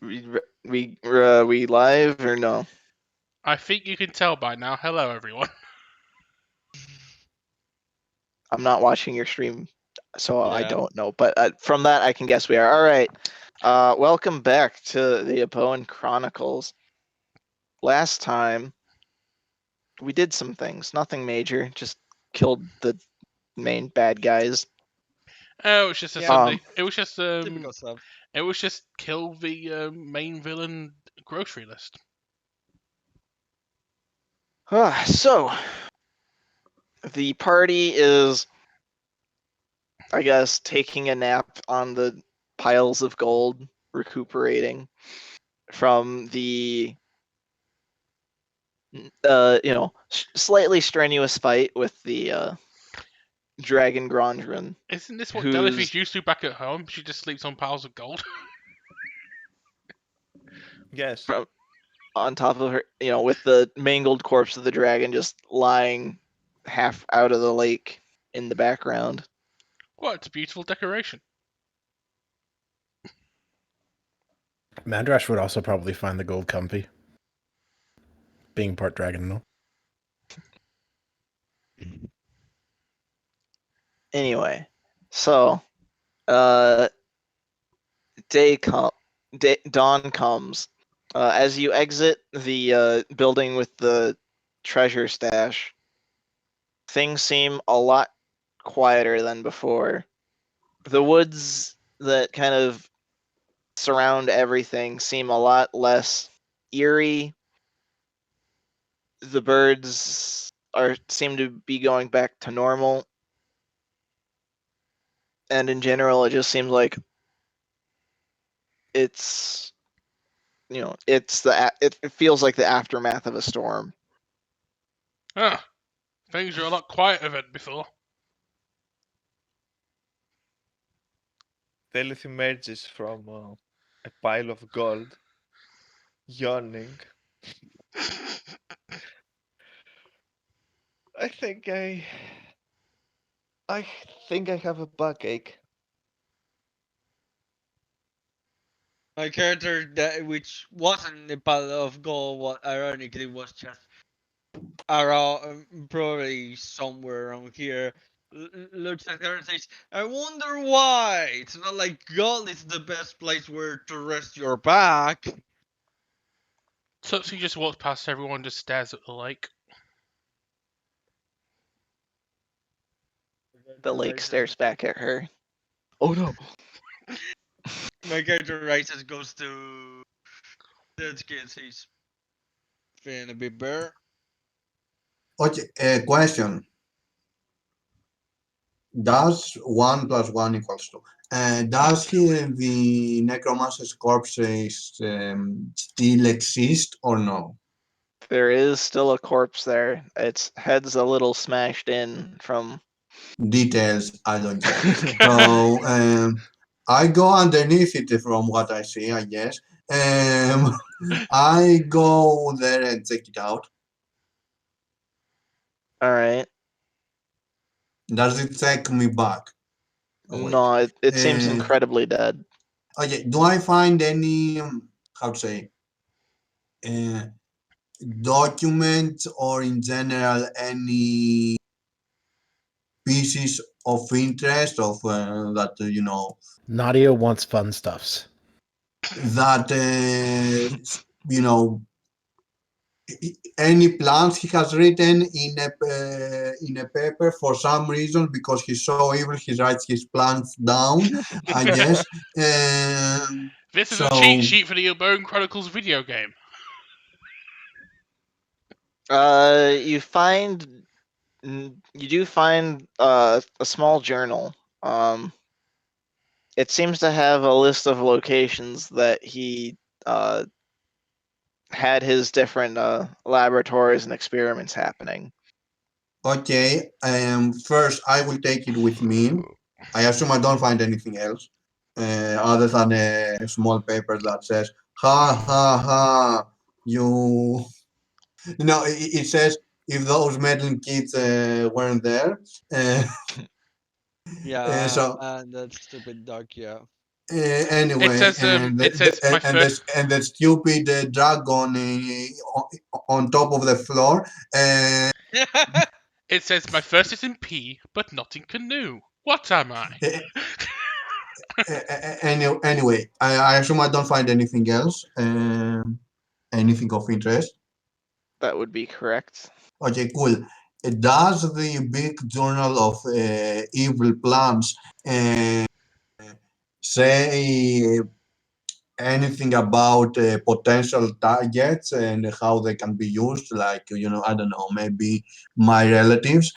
We live or no? I think you can tell by now. Hello, everyone. I'm not watching your stream, so I Yeah. don't know. But from that, I can guess we are. All right. Welcome back to the Eboan Chronicles. Last time, we did some things. Nothing major. Just killed the main bad guys. Oh, it was just a Yeah. Sunday. It was just Typical stuff. It was just kill the main villain grocery list. So, the party is, I guess, taking a nap on the piles of gold, recuperating from the slightly strenuous fight with the Dragon Grandrin. Isn't this what Who's Jellyfish used to back at home? She just sleeps on piles of gold. Yes. from on top of her, with the mangled corpse of the dragon just lying half out of the lake in the background. What? It's a beautiful decoration. Mandrash would also probably find the gold comfy. Being part dragon and all. Anyway, so dawn comes. As you exit the building with the treasure stash, things seem a lot quieter than before. The woods that kind of surround everything seem a lot less eerie. The birds seem to be going back to normal. And in general, it just seems like it's it feels like the aftermath of a storm. Ah, things were a lot quieter than before. Telith emerges from a pile of gold, yawning. I think I think I have a backache. My character, which wasn't a pile of gold, what ironically was just around, probably somewhere around here, looks at her and says, "I wonder why. It's not like gold is the best place where to rest your back." Tutsi just walks past everyone, just stares at the lake. The lake stares back at her. Oh no! My character rises, goes to the kid, says, "Feeling a bit better." Okay, question. Does 1 plus 1 equals 2? Does the necromancer's corpses still exist or no? There is still a corpse there. Its head's a little smashed in from. Details I don't care. So I go underneath it from what I see, I guess. I go there and check it out. All right. Does it take me back? Oh, wait. No, it seems Uh, incredibly dead. Okay, do I find any, how to say, uh, documents or in general any pieces of interest of that, Nadia wants fun stuffs. that, any plans he has written in a paper for some reason because he's so evil he writes his plans down, I guess. This is a So cheat sheet for the Eboan Chronicles video game. You do find a small journal. It seems to have a list of locations that he had his different laboratories and experiments happening. okay, first I will take it with me. I assume I don't find anything else other than a small paper that says ha ha ha, it says if those meddling kids weren't there. Yeah, So and that stupid dog, yeah. Anyway, it says my first. and the stupid dragon on top of the floor. It says my first is in P, but not in canoe. What am I? Anyway, I assume I don't find anything else. Anything of interest. That would be correct. Okay, cool. Does the big journal of evil plans say anything about potential targets and how they can be used? Like, I don't know, maybe my relatives,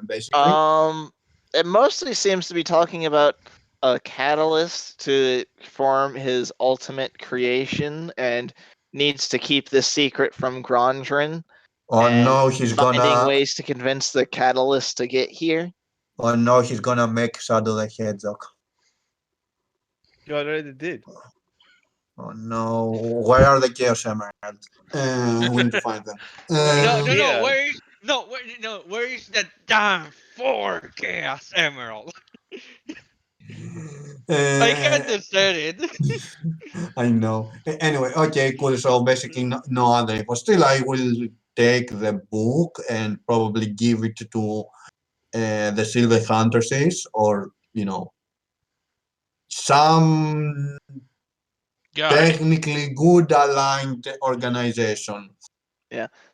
basically. It mostly seems to be talking about a catalyst to form his ultimate creation and needs to keep this secret from Grandrin. Or and no, he's finding gonna. ways to convince the catalyst to get here. Or no, he's gonna make Shadow the Hedgehog. You already did. Oh no, where are the Chaos Emeralds? We need to find them. No, Yeah. where is that damn 4 Chaos Emerald? I can't uh, have said it. I know. Anyway, okay, cool. So basically, no other info. Still, I will take the book and probably give it to the Silver Hunters, or some Guy. technically good aligned organization.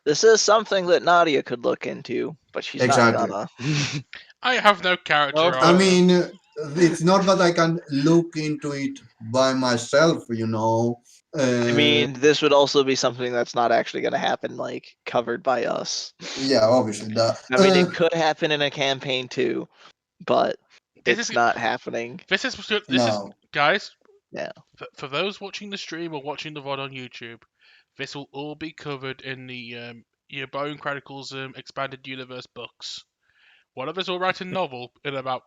This is something that Nadia could look into, but she's Exactly. not gonna. I have no character. No arc. I problem. mean, it's not that I can look into it by myself, I mean, this would also be something that's not actually gonna happen, like covered by us. yeah, obviously. I mean, it could happen in a campaign too, but This it's is- not happening. This is No. guys. Yeah. For those watching the stream or watching the VOD on YouTube, this will all be covered in the Eboan Chronicles expanded universe books. One of us will write a novel in about,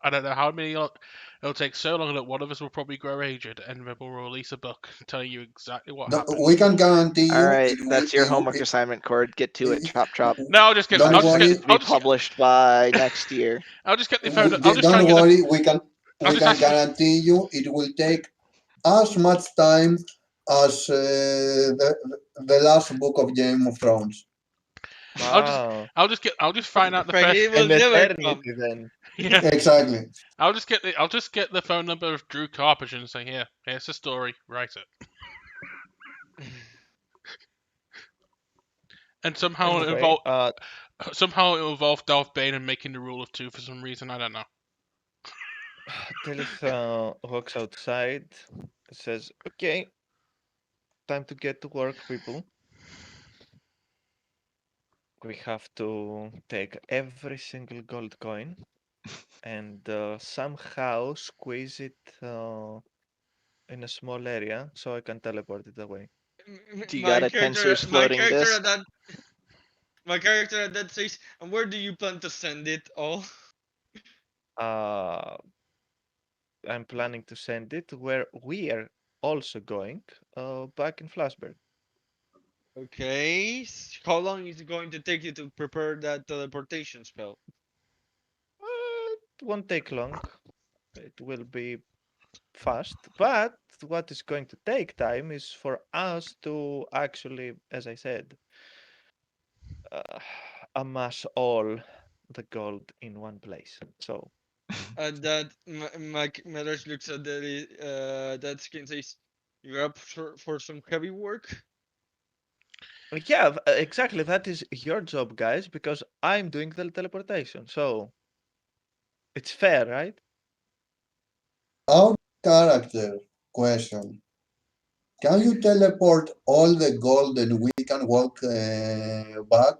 I don't know how many. It'll take so long that one of us will probably grow aged, and then we'll release a book telling you exactly what happened. We can guarantee you. All right, it will- that's your it- homework it- assignment, Cord. Get to it. Chop chop. No, I'll just get. Don't I'll just worry. get. I'll Be just get, published by next year. I'll just get the phone. I'll just try Don't and get the. worry. We can I'll just ask them- guarantee you it will take as much time as the last book of Game of Thrones. Wow. I'll just find out the Frankly, first. it will An never come. eternity then. Yeah. Exactly. I'll just get the phone number of Drew Carpenter and say, here's the story, write it. And somehow Anyway, it'll involve Darth Bane and making the rule of 2 for some reason, I don't know. Telith walks outside, says, "Okay, time to get to work, people. We have to take every single gold coin and somehow squeeze it in a small area so I can teleport it away." Do you got a Tensor's floating disc? My character at that says, and where do you plan to send it all? I'm planning to send it where we are also going, back in Flashback. Okay. How long is it going to take you to prepare that teleportation spell? It won't take long. It will be fast, but what is going to take time is for us to actually, as I said, amass all the gold in one place. So And that Mike Mellers looks at that skin and says, "You're up for some heavy work." yeah, exactly. That is your job, guys, because I'm doing the teleportation. So it's fair, right? Our character question. Can you teleport all the gold and we can walk back?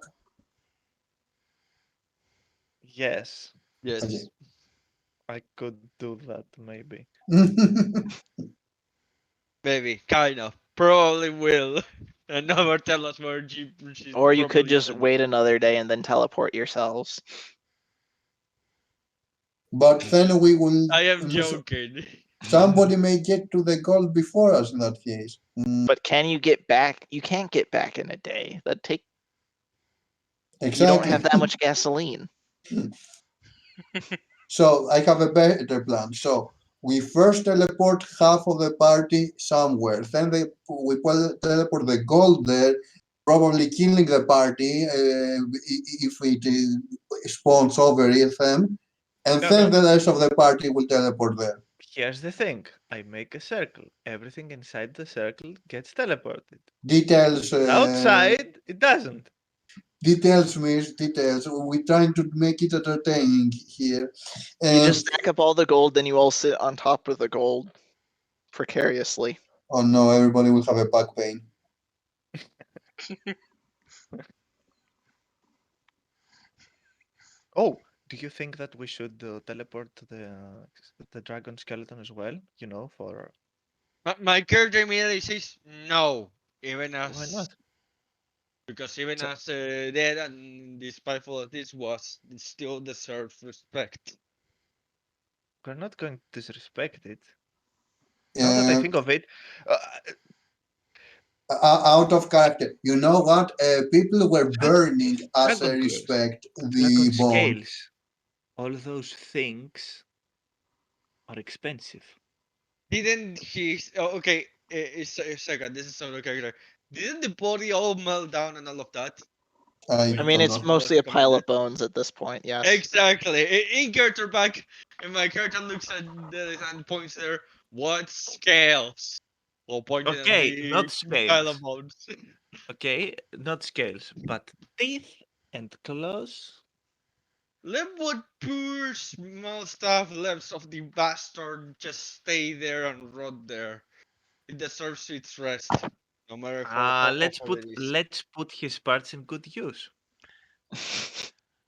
Yes, Yes. Okay. I could do that maybe. Maybe, kind of. Probably will. And never tell us where she's Or you could probably just sent. wait another day and then teleport yourselves. But then we will. I am joking. Somebody may get to the gold before us in that case. But can you get back? You can't get back in a day. That take. Exactly. You don't have that much gasoline. So I have a better plan. So We first teleport half of the party somewhere. Then we teleport the gold there, probably killing the party if it spawns over them. And No, then no. the rest of the party will teleport there. Here's the thing. I make a circle. Everything inside the circle gets teleported. Details. Outside, it doesn't. Details, miss, details. We're trying to make it entertaining here. You just stack up all the gold, then you all sit on top of the gold precariously. Oh no, everybody will have a back pain. Oh, do you think that we should teleport the dragon skeleton as well? You know, for My character immediately says no, even why as not? because even So- as dead and despiteful as this was, it still deserves respect. We're not going to disrespect it. Now that I think of it, Out of character. You know what? People were burning as a Dragon claws, respect the dragon bone. scales, all those things are expensive. Didn't he? Oh, okay, a second. This is out of character. Didn't the body all melt down and all of that? I I mean, don't it's know. mostly a pile Committed. of bones at this point, yes. Exactly. In character back, and my character looks at the and points there. What scales? Well, pointing at Okay, the not pile of scales. bones. Okay, not scales, but teeth and claws. Let what poor small stuff left of the bastard just stay there and rot there. It deserves its rest, no matter how awful it is. Let's put his parts in good use.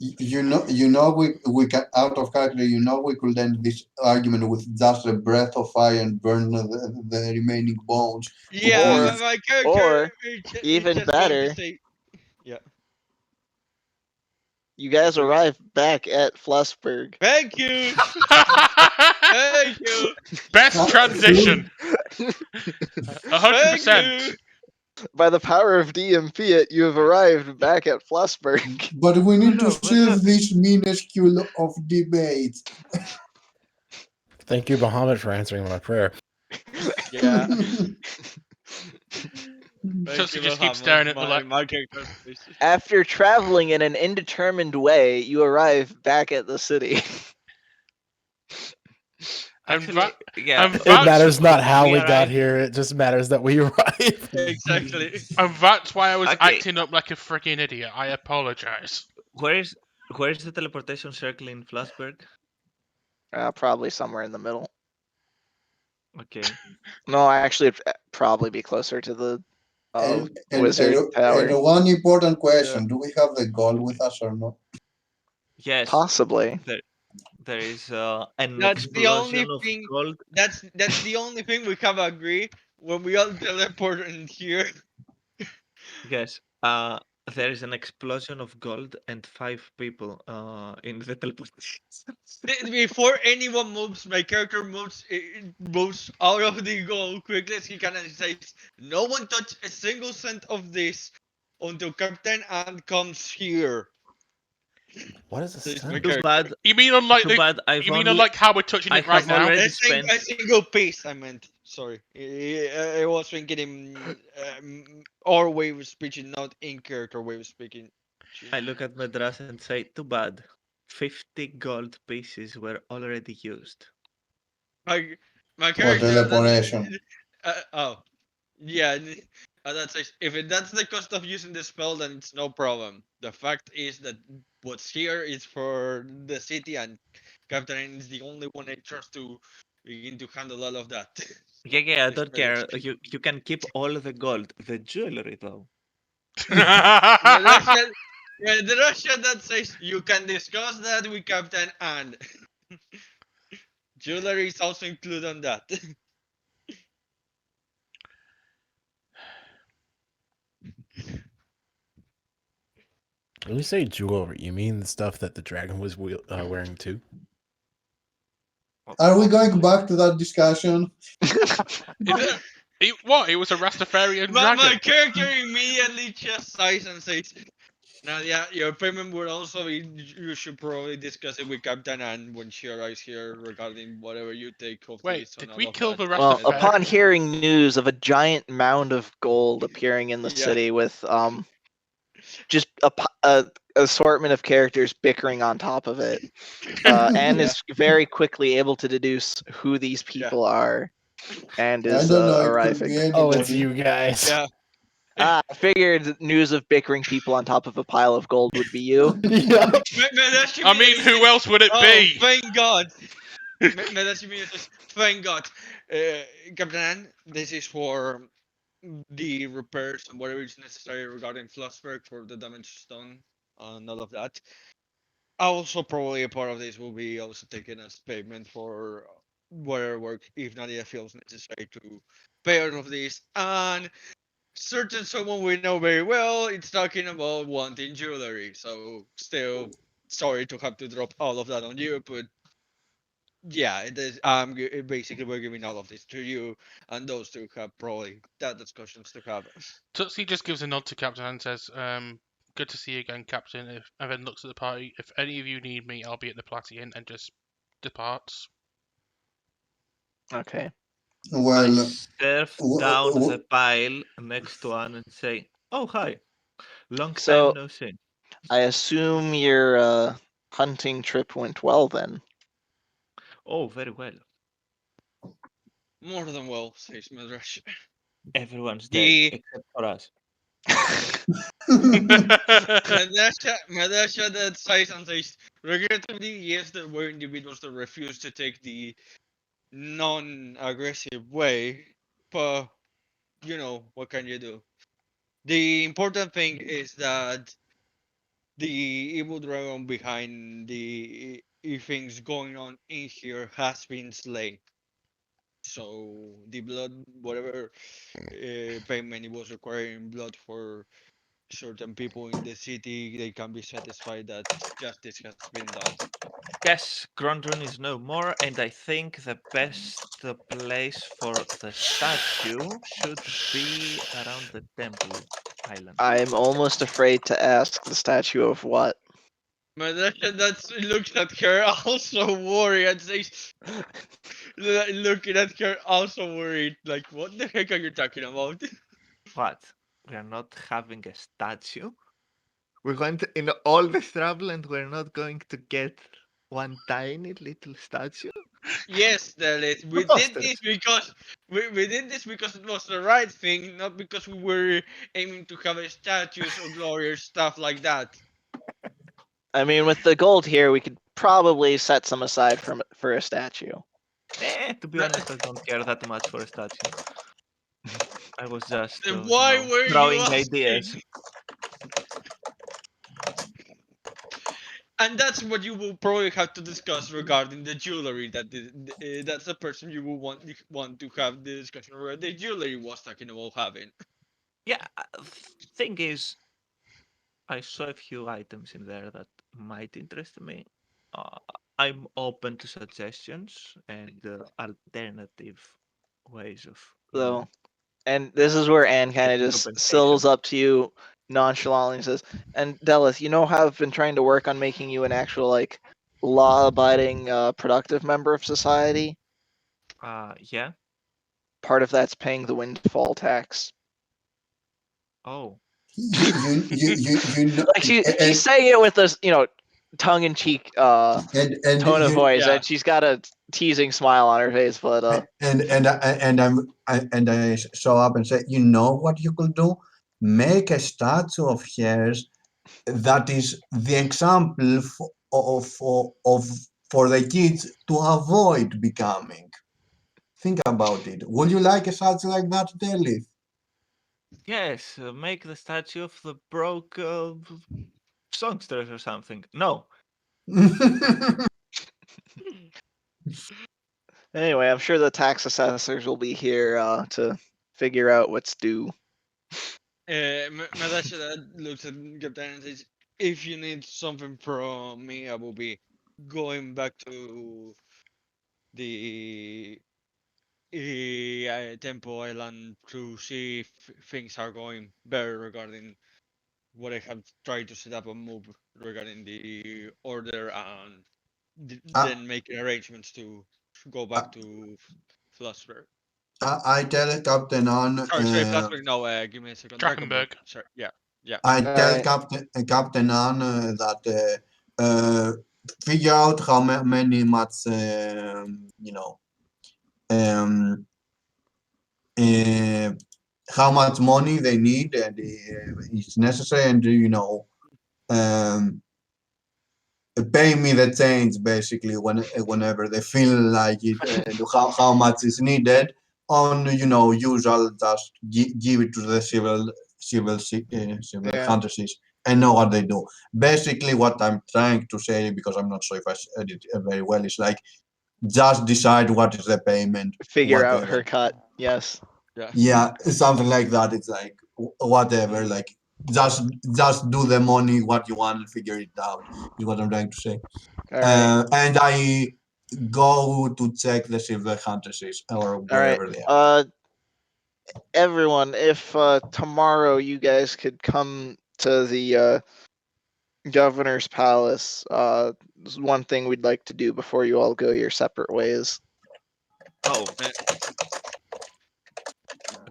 You know, we can, out of character. You know, we could end this argument with just a breath of fire and burn the remaining bones. Yeah, Or- my character or is even just going to better, say, yeah. You guys Okay. arrive back at Flesburg. Thank you, thank you, Best transition. thank 100%. you. By the power of DMP, you have arrived back at Flesburg. But we need no, to but save look. this minuscule of debate. Thank you, Bahamut, for answering my prayer. Yeah. Chelsea just keeps staring at the my character. After traveling in an indeterminate way, you arrive back at the city. And Actually, va- yeah, and It Vouch- matters not how we got arrived- here, it just matters that we arrived. Exactly. And that's why I was Okay. acting up like a freaking idiot. I apologize. Where's the teleportation circle in Flassberg? Probably somewhere in the middle. Okay. No, actually, it'd probably be closer to the And wizard tower. and one important question: do we have the gold with us or not? Yes. Possibly. There is an That's the only explosion of thing- gold. That's the only thing we have agreed when we all teleport in here. Yes. There is an explosion of gold and 5 people in the teleportation. Before anyone moves, my character moves out of the goal quickly as he can and says, "No one touch a single cent of this until Captain Ant comes here." What is This this? is my Too character. bad. You mean unlike Too the? bad. You mean unlike how we're touching I it right have now? already A spent. single piece, I meant. Sorry, I was thinking in our way of speaking, not in character way of speaking. I look at Madras and say, too bad. 50 gold pieces were already used. My character. teleportation. Oh, yeah. That's if that's the cost of using the spell, then it's no problem. The fact is that what's here is for the city, and Captain N is the only one I trust to begin to handle all of that. Yeah, I It's don't very- care. You can keep all the gold. The jewelry, though. The Russian that says you can discuss that with Captain and jewelry is also included on that. When you say jewelry, you mean the stuff that the dragon was wearing too? Are we going back to that discussion? What? It was a Rastafarian my dragon. character immediately just sighs and says, Nadia, your payment would also be. You should probably discuss it with Captain Anne when she arrives here regarding whatever you take of Wait, this and did all we of kill that. the rest Well, of Fed? upon hearing news of a giant mound of gold appearing in the Yeah. city with just a assortment of characters bickering on top of it, Anne Yeah. is very quickly able to deduce who these people are and I is don't know. It could be arriving. Oh, it's anybody. you guys. Yeah. I figured news of bickering people on top of a pile of gold would be you. Yep. I mean, who else would it Oh, be? thank God. Medashimi says, thank God. Captain Anne, this is for the repairs and whatever is necessary regarding Flussberg for the damage done and all of that. Also, probably a part of this will be also taken as payment for whatever work if Nadia feels necessary to pay out of this. And certain someone we know very well, it's talking about wanting jewelry. So, still sorry to have to drop all of that on you, but yeah, it is. Basically we're giving all of this to you, and those two have probably that discussions to have. Tutsi just gives a nod to Captain and says, good to see you again, Captain. And then looks at the party. If any of you need me, I'll be at the Platy Inn, and just departs. Okay. I Well, surf w- down w- the pile next to Anne and say, "Oh hi, long So time no see." I assume your hunting trip went well then. Oh, very well. More than well, says Midrash. Everyone's dead The except for us. Madasha that sighs and says, regrettably, yes, there were individuals that refused to take the non-aggressive way, but you know what can you do? The important thing is that the evil dragon behind the things going on in here has been slain. So the blood, whatever payment it was requiring blood for certain people in the city, they can be satisfied that justice has been done. Yes, Grondron is no more, and I think the best place for the statue should be around the temple island. I'm almost afraid to ask the statue of what. Madasha that looks at her also worried and says, looking at her also worried, like, what the heck are you talking about? What? We are not having a statue? We went in all this trouble and we're not going to get one tiny little statue? Yes, Dalit, we did this Monsters! because we did this because it was the right thing, not because we were aiming to have a statues or glory or stuff like that. I mean, with the gold here, we could probably set some aside for a statue. To be honest, I don't care that much for a statue. I was just, Then why were you throwing asking? ideas. And that's what you will probably have to discuss regarding the jewelry. That's the person you will want to have the discussion regarding the jewelry was talking about having. Yeah, thing is, I saw a few items in there that might interest me. Uh, I'm open to suggestions and alternative ways of, So, and this is where Anne kind of getting just sidles compensation. up to you nonchalantly and says, "And Delith, you know how I've been trying to work on making you an actual like law-abiding, productive member of society. Yeah. Part of that's paying the windfall tax." Oh, you know, Like she's saying it with this, tongue-in-cheek and tone of you voice, Yeah. and she's got a teasing smile on her face. But and I show up and say, you know what you could do? Make a statue of hers that is the example of for the kids to avoid becoming. Think about it. Would you like a statue like that, Delith? yes, make the statue of the broke songsters or something. No, anyway, I'm sure the tax assessors will be here to figure out what's due. Madasha looks at Captain and says, "If you need something from me, I will be going back to the Temple Island to see if things are going better regarding what I have tried to set up a move regarding the order and I, then making arrangements to go I, back to Flussberg. I tell Captain An, Sorry, Flussberg. No, give me a second. Drakenberg. Drakenberg. Sorry, yeah. I All tell right. Captain An that figure out how many much um, uh, how much money they need and it's necessary, and um, pay me the change basically whenever they feel like it, and how much is needed on usual, just give it to the civil Yeah. fantasies and know what they do. Basically what I'm trying to say, because I'm not sure if I said it very well, is like just decide what is the payment, Figure out whatever. her cut. Yes. Yeah. Yeah, something like that. It's like whatever, like just do the money what you want and figure it out is what I'm trying to say. All right. And I go to check the silver fantasies or All right. wherever they are. Everyone, if tomorrow you guys could come to the governor's palace, there's one thing we'd like to do before you all go your separate ways. Oh, May-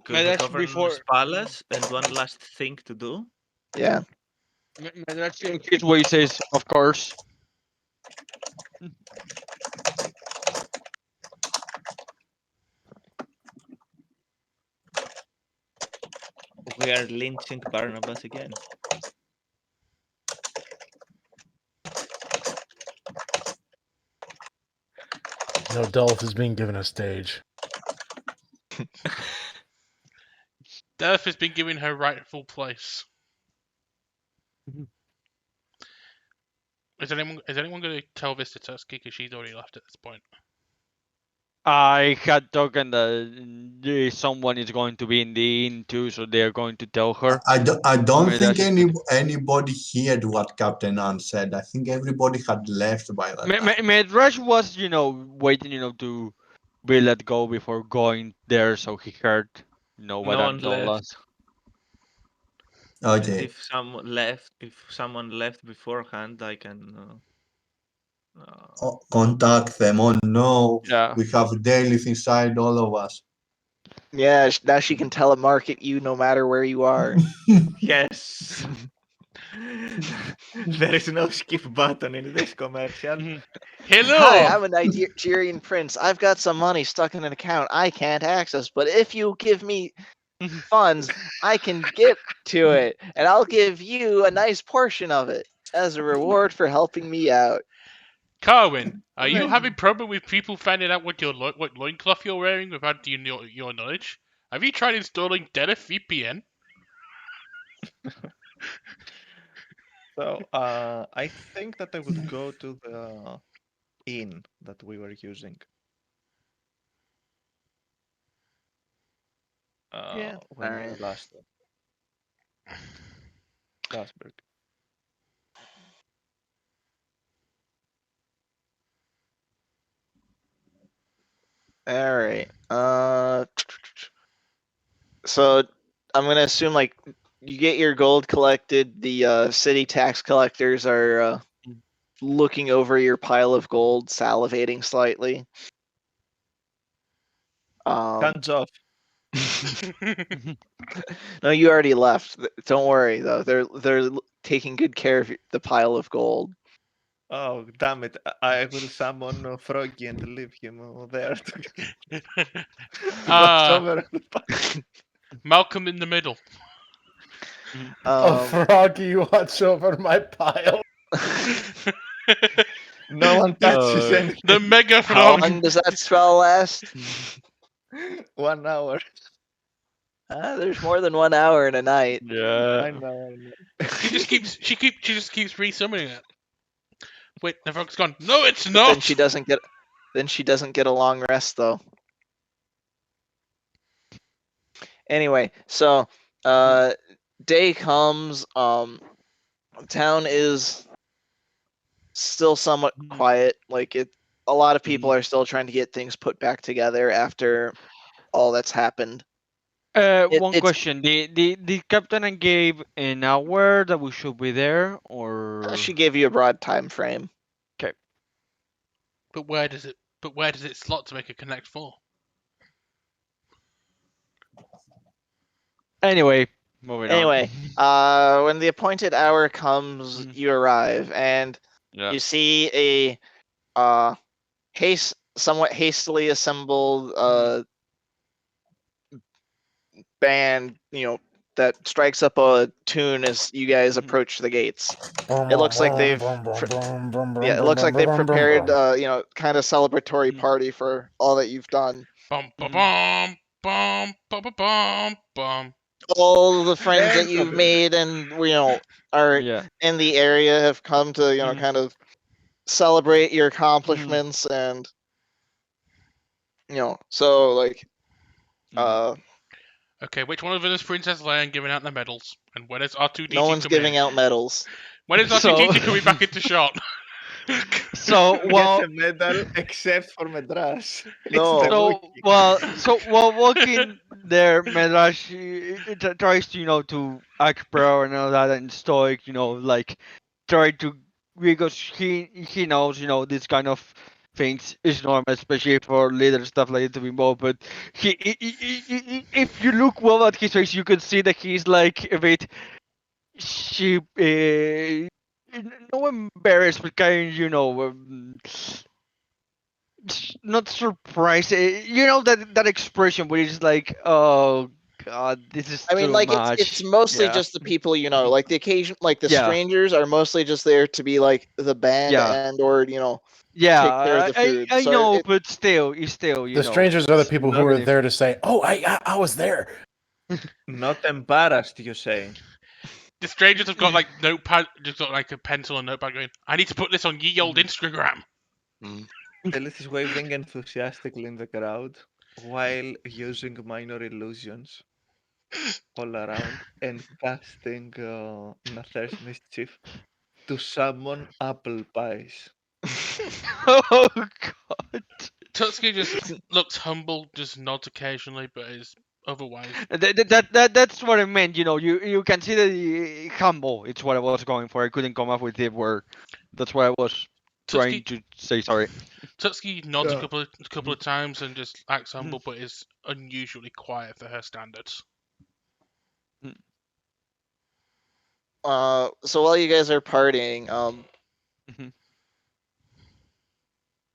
to may the that's governor's before. palace, and one last thing to do. Yeah. May that's in case what he says, of course. We are lynching Barnabas again. No, Dolph is being given a stage. Death has been given her rightful place. Is anyone going to tell this to Tusky, because she's already left at this point? I had token that someone is going to be in the inn too, so they're going to tell her. I don't Maybe think that's just anybody heard what Captain Ann said. I think everybody had left by that time. Medrash was, waiting, to be let go before going there, so he heard, what No one Anton told left. us. And Okay. if someone left beforehand, I can. Contact them. Oh no, Yeah. we have dailies inside all of us. Yeah, now she can telemarket you no matter where you are. Yes. There is no skip button in this commercial. Hello! Hi, I'm a Nigerian prince. I've got some money stuck in an account I can't access, but if you give me funds, I can get to it, and I'll give you a nice portion of it as a reward for helping me out. Carwin, are you having problem with people finding out what loincloth you're wearing without your knowledge? Have you tried installing Deleth VPN? So I think that I would go to the inn that we were using. Yeah, When we alright. last Strasbourg. Alright. So I'm gonna assume like you get your gold collected, the city tax collectors are looking over your pile of gold, salivating slightly. Hands off. No, you already left. Don't worry though. They're taking good care of the pile of gold. Oh, damn it. I will summon Froggy and leave him there to watch over the pile. Malcolm in the middle. Oh, Froggy, watch over my pile. No one touches anything. The mega How frog. long does that spell last? 1 hour. There's more than 1 hour in a night. Yeah. I know. She just keeps resummoning it. Wait, the frog's gone. No, it's But not. then she doesn't get a long rest though. Anyway, so day comes, town is still somewhat quiet. Like a lot of people are still trying to get things put back together after all that's happened. One it's question. The captain gave an hour that we should be there, or she gave you a broad time frame. But where does it slot to make a connect for? anyway, moving Anyway, on. when the appointed hour comes, Mhm. you arrive and Yeah. you see a somewhat hastily assembled band, that strikes up a tune as you guys Mhm. approach the gates. It looks like they've prepared, kind of celebratory Mhm. party for all that you've done. Bum ba bum bum ba ba bum bum. All the friends that you've made and are Yeah. in the area have come to Mhm. kind of celebrate your Mhm. accomplishments and so like Mhm. Okay, which one of us is Princess Leia giving out the medals? And when is R2D2 no one's coming giving in? out medals. When is So- R2D2 coming back into shot? So well, Get a medal except for Madras. No. It's the Wookiee. so while walking there, Medrash tries to to act pro and all that and stoic, like try to, because he knows this kind of things is normal, especially for leader stuff like that to be involved. But if you look well at his face, you can see that he's like a bit sheep, no embarrassed, but kind of not surprised. That expression where it's like, oh god, this is I mean, too like it's much. mostly Yeah. just the people like the occasion, like the Yeah. strangers are mostly just there to be like the band Yeah. and or Yeah, take care of the food. I So know, but still, it's still, The strangers are the people who even are if there to say, "Oh, I was there." Not embarrassed, you say. The strangers have got like notepad, just got like a pencil and notepad going. I need to put this on ye old Instagram. Elith is waving enthusiastically in the crowd while using minor illusions all around and casting Nather's Mischief to summon apple pies. oh god. Tutsuki just looks humble, just nods occasionally, but is otherwise. That's what I meant. You can see the humble. It's what I was going for. I couldn't come up with the word. That's what I was trying Tutsuki, to say. Sorry. Tutsuki nods Yeah. a couple of times and just acts humble, but is unusually quiet for her standards. so while you guys are partying, Mhm.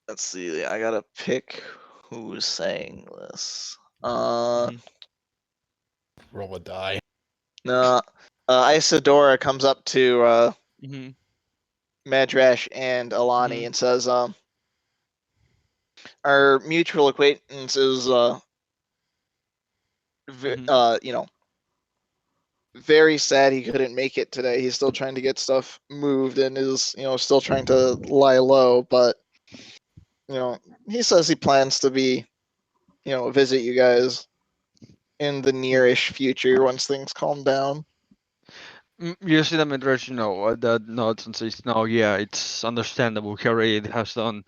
let's see, I gotta pick who's saying this. Mhm. Roll a die. No, Isadora comes up to Mhm. Madrash and Alani Mhm. and says, our mutual acquaintance is Mhm. very sad he couldn't make it today. He's still trying to get stuff moved and is, still trying to lie low, but he says he plans to be, visit you guys in the nearish future once things calm down. You see them address, that nods and says, "No, yeah, it's understandable. He already has done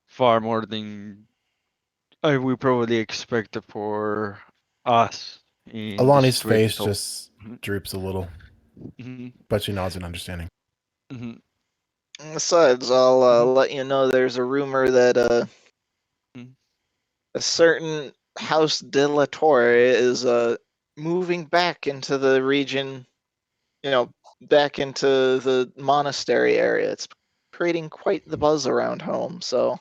far more than we probably expected for us in this Alani's situation." face So, just droops a little, mhm. but she nods in understanding. Mhm. Besides, I'll Mhm. let you know there's a rumor that Mhm. a certain House de la Torre is moving back into the region, back into the monastery area. It's creating quite the buzz around home, so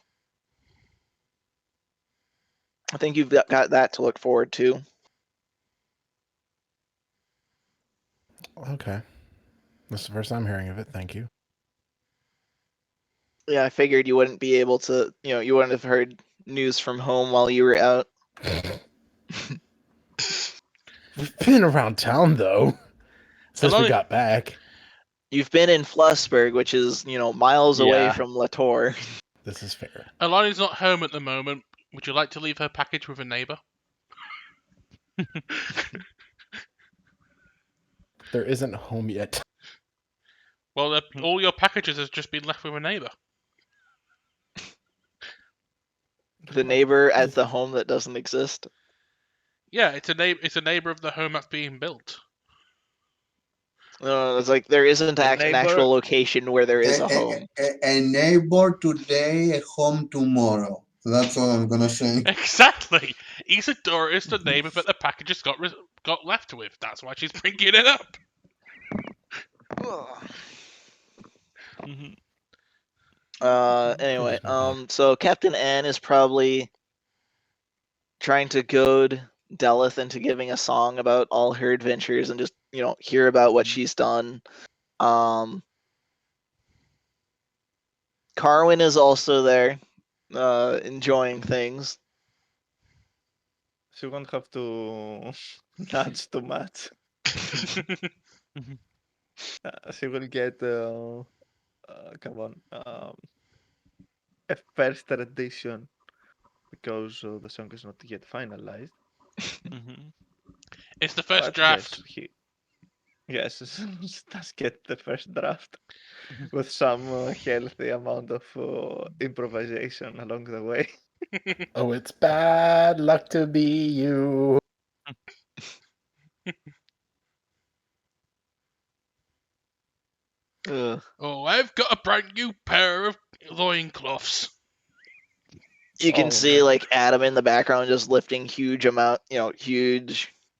I think you've got that to look forward to. Okay, this is the first I'm hearing of it. Thank you. Yeah, I figured you wouldn't be able to, you wouldn't have heard news from home while you were out. We've been around town though since we Alani- got back. You've been in Flussburg, which is, miles away Yeah. from Latour. This is fair. Alani's not home at the moment. Would you like to leave her package with a neighbor? There isn't home yet. Well, all your packages has just been left with a neighbor. The neighbor at the home that doesn't exist. Yeah, it's a neighbor of the home that's being built. It's like there isn't A an neighbor. actual location where there is a home. A neighbor today, a home tomorrow. That's all I'm gonna say. Exactly. Isadora is the neighbor that the packages got left with. That's why she's bringing it up. Mhm. Anyway, Please, so Captain N is probably trying to goad Delith into giving a song about all her adventures and just, hear about what she's done. Carwin is also there, enjoying things. She won't have to nudge too much. She will get come on, a first edition because the song is not yet finalized. Mhm. It's the first But draft. yes, does get the first draft with some healthy amount of improvisation along the way. Oh, it's bad luck to be you. Ugh. Oh, I've got a brand new pair of loincloths. You can Oh, see no. like Adam in the background just lifting huge,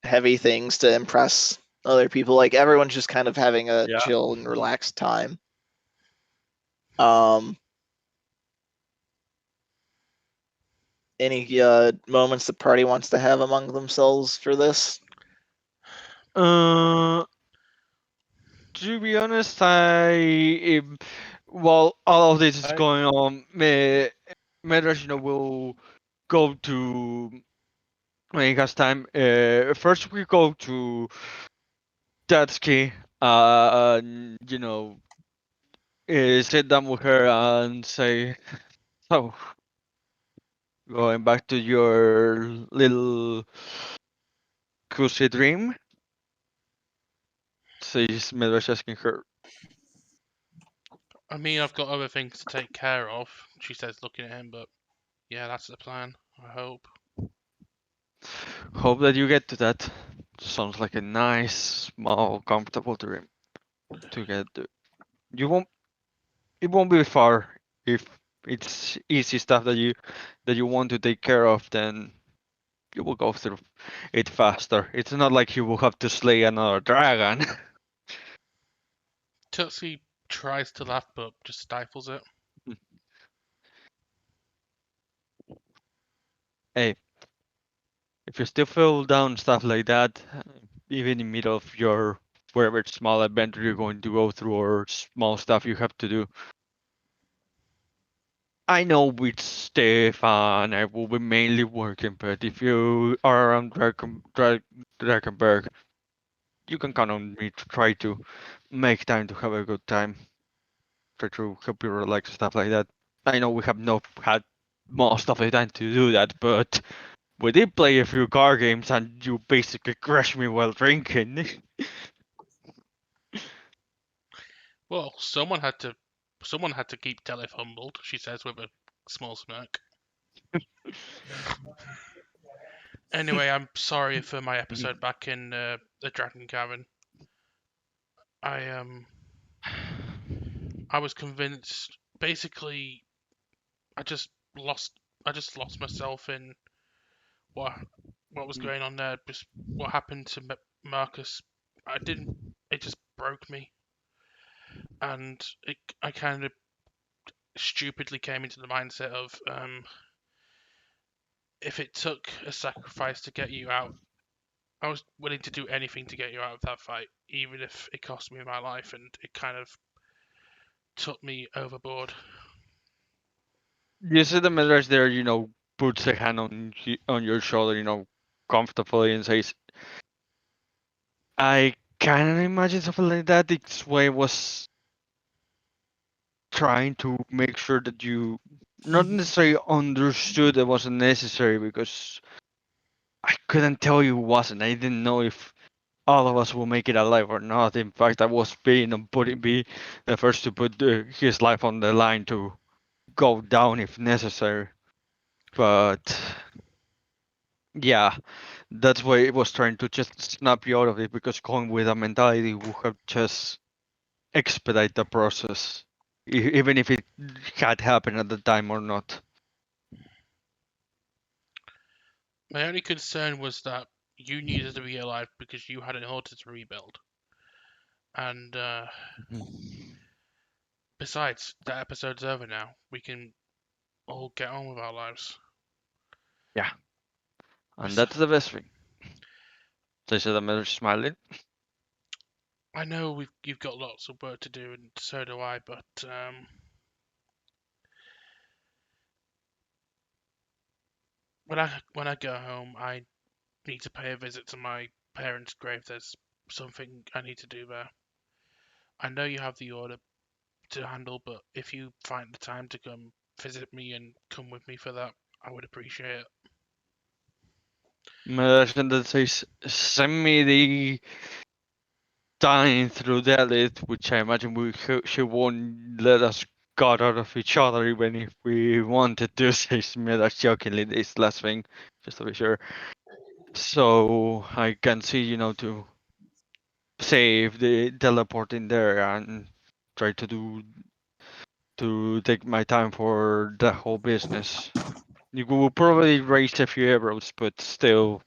heavy things to impress other people. Like everyone's just kind of having a Yeah. chill and relaxed time. Um, any moments the party wants to have among themselves for this? Uh, to be honest, while all of this is I going on, Medrash, will go to when he has time. First, we go to Tatsuki. And, sit down with her and say, "So, going back to your little cozy dream." Says Medrash, asking her, I mean, I've got other things to take care of, she says, looking at him, but yeah, that's the plan, I hope. "Hope that you get to that. Sounds like a nice, small, comfortable dream to get to. You won't. It won't be far if it's easy stuff that you want to take care of. Then you will go through it faster. It's not like you will have to slay another dragon." Tutsi tries to laugh, but just stifles it. Hey, if you still feel down stuff like that, even in the middle of your wherever small adventure you're going to go through or small stuff you have to do, I know with Stefan I will be mainly working, but if you are around Drakenberg, you can count on me to try to make time to have a good time. Try to help you relax, stuff like that. I know we have not had most of the time to do that, but we did play a few card games and you basically crushed me while drinking. Well, someone had to keep Delith humbled, she says with a small smirk. Anyway, I'm sorry for my episode back in the Dragon Cavern. I I was convinced. Basically, I just lost. I just lost myself in what what was going on there. Just what happened to Marcus. I didn't. It just broke me, and I kind of stupidly came into the mindset of if it took a sacrifice to get you out, I was willing to do anything to get you out of that fight, even if it cost me my life, and it kind of took me overboard. You see the Midrash there, puts a hand on your shoulder, comfortably and says, "I can imagine something like that. Its way was trying to make sure that you not necessarily understood it wasn't necessary because I couldn't tell you it wasn't. I didn't know if all of us will make it alive or not. In fact, I was be the first to put his life on the line to go down if necessary. But yeah, That's why it was trying to just snap you out of it, because going with a mentality would have just expedite the process, even if it had happened at the time or not. My only concern was that you needed to be alive because you had an order to rebuild. And besides, that episode's over now. We can all get on with our lives. Yeah, and that's the best thing. They said I'm smiling. I know you've got lots of work to do, and so do I. But when I go home, I need to pay a visit to my parents' grave. There's something I need to do there. I know you have the order to handle, but if you find the time to come visit me and come with me for that, I would appreciate it. Medicine that says send me the time through Delith, which I imagine she won't let us cut out of each other even if we wanted to, says Medash jokingly this last thing, just to be sure. So I can see, to save the teleport in there and try to take my time for the whole business. You will probably raise a few arrows, but still,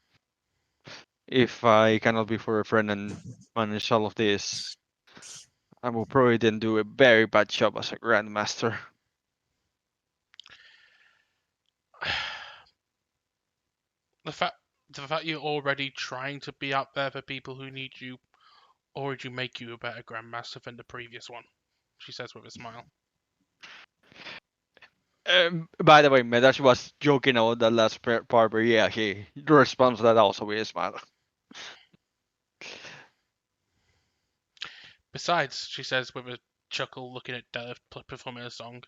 if I cannot be for a friend and manage all of this, I will probably then do a very bad job as a grandmaster. the fact the fact you're already trying to be out there for people who need you already make you a better grandmaster than the previous one, she says with a smile. By the way, Medash was joking about that last part, but yeah, he responds to that also with a smile. Besides, she says with a chuckle, looking at Delith performing a song,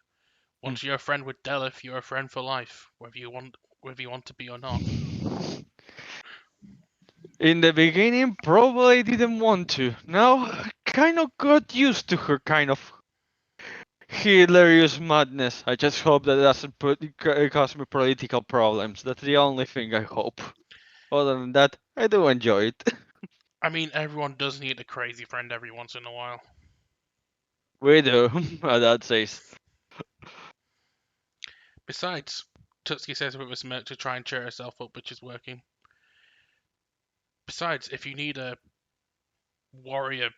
once you're a friend with Delith, you're a friend for life, whether you want to be or not. In the beginning, probably didn't want to. Now, kind of got used to her kind of hilarious madness. I just hope that doesn't cause me political problems. That's the only thing I hope. Other than that, I do enjoy it. I mean, everyone does need a crazy friend every once in a while. We do, my dad says. Besides, Tutski says with a smirk to try and cheer herself up, which is working. Besides, if you need a warrior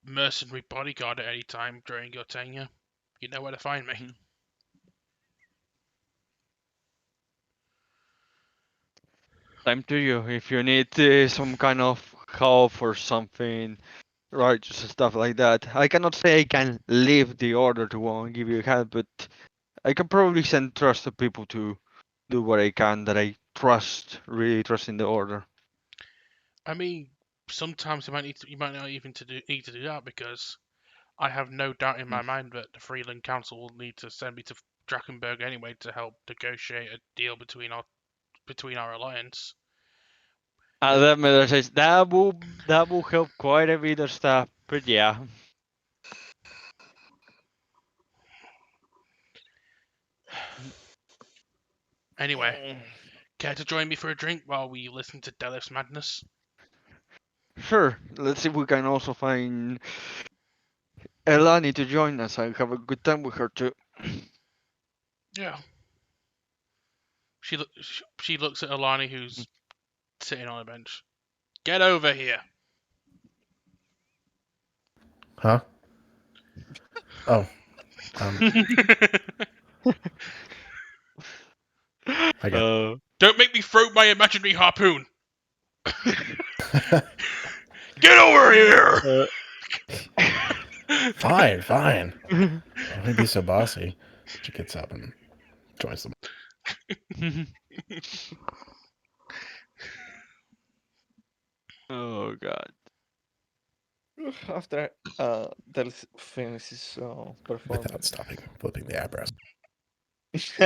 mercenary bodyguard at any time during your tenure, you know where to find me. Time to you. If you need some kind of help or something, righteous and stuff like that. I cannot say I can leave the order to go and give you a hand, but I can probably send trusted people to do what I can that I trust, really trust in the order. I mean, sometimes you might not even need to do that because I have no doubt in my mind that the Freeland Council will need to send me to Drakenberg anyway to help negotiate a deal between our alliance. That matter says that will help quite a bit of stuff, but yeah. Anyway, care to join me for a drink while we listen to Delif's madness? Sure, let's see if we can also find Elani to join us. I have a good time with her too. Yeah. She looks at Alani, who's sitting on a bench. Get over here. Huh? Oh. I got Don't make me throw my imaginary harpoon. Get over here. Fine, fine. Why be so bossy? She gets up and joins them. Oh god. After Del finishes performing. Without stopping flipping the eyebrows. You've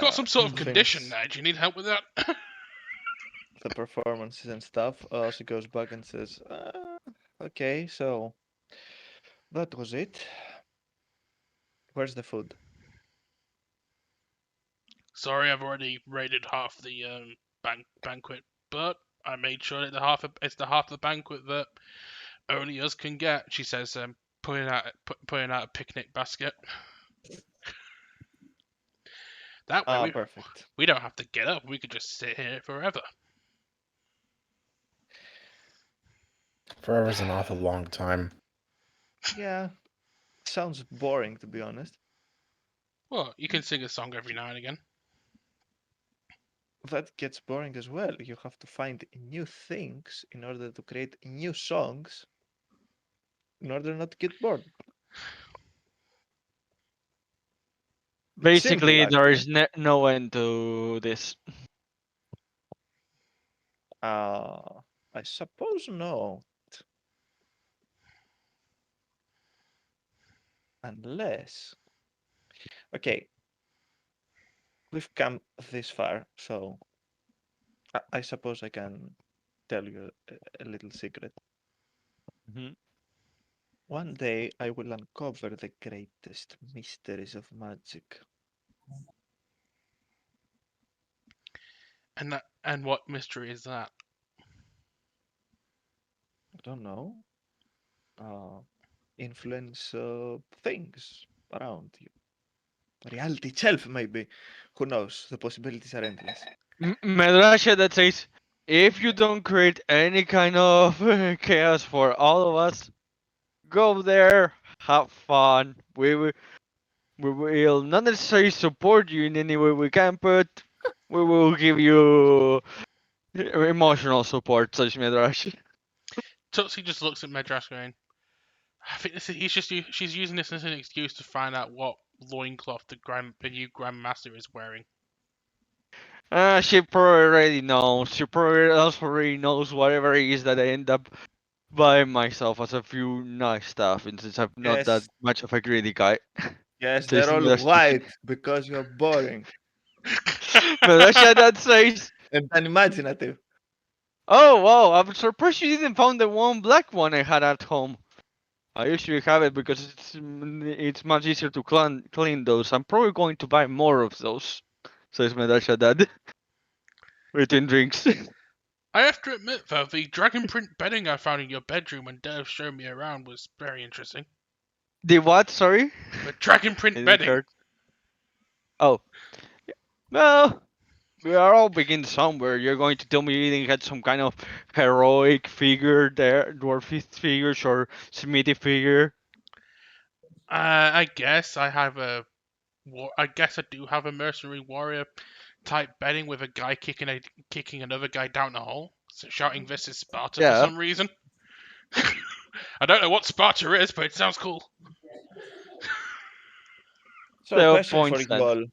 got some sort of Things- condition there. Do you need help with that? The performances and stuff. She goes back and says, "Okay, so that was it. Where's the food?" Sorry, I've already raided half the banquet, but I made sure that it's the half of the banquet that only us can get. She says, putting out a picnic basket. That way Perfect. we don't have to get up. We could just sit here forever. Forever's an awful long time. Yeah, sounds boring to be honest. Well, you can sing a song every now and again. That gets boring as well. You have to find new things in order to create new songs in order not to get bored. It's simple, Basically, there actually. is no end to this. I suppose no. Unless. Okay, we've come this far, so I suppose I can tell you a little secret. Mhm. One day I will uncover the greatest mysteries of magic. And what mystery is that? I don't know. Uh, influence things around you. Reality itself, maybe. Who knows? The possibilities are endless. Medrasha that says, if you don't create any kind of chaos for all of us, go there, have fun. We will not necessarily support you in any way we can, but we will give you emotional support, says Medrash. Tutsi just looks at Medras going, I think she's using this as an excuse to find out what loincloth the new Grandmaster is wearing. She probably already knows. She probably also already knows whatever it is that I end up buying myself as a few nice stuff, and since I'm not that Yes, much of a greedy guy. yes, Says they're all Medrash. white because you're boring Medrash that says, and unimaginative. oh wow, I'm surprised you didn't find the one black one I had at home. I usually have it because it's much easier to clean those. I'm probably going to buy more of those, says Medasha Dad. Between drinks. I have to admit, though, the dragon print bedding I found in your bedroom when Dev showed me around was very interesting. The what? Sorry? The dragon I print didn't bedding. hear. Oh. Well, we are all begin somewhere. You're going to tell me you didn't get some kind of heroic figure there, dwarfist figures or smithy figure? I guess I guess I do have a mercenary warrior type bedding with a guy kicking another guy down the hole, shouting "This is Sparta" for Yeah. some reason. I don't know what Sparta is, but it sounds cool. So, So question for points you then. all.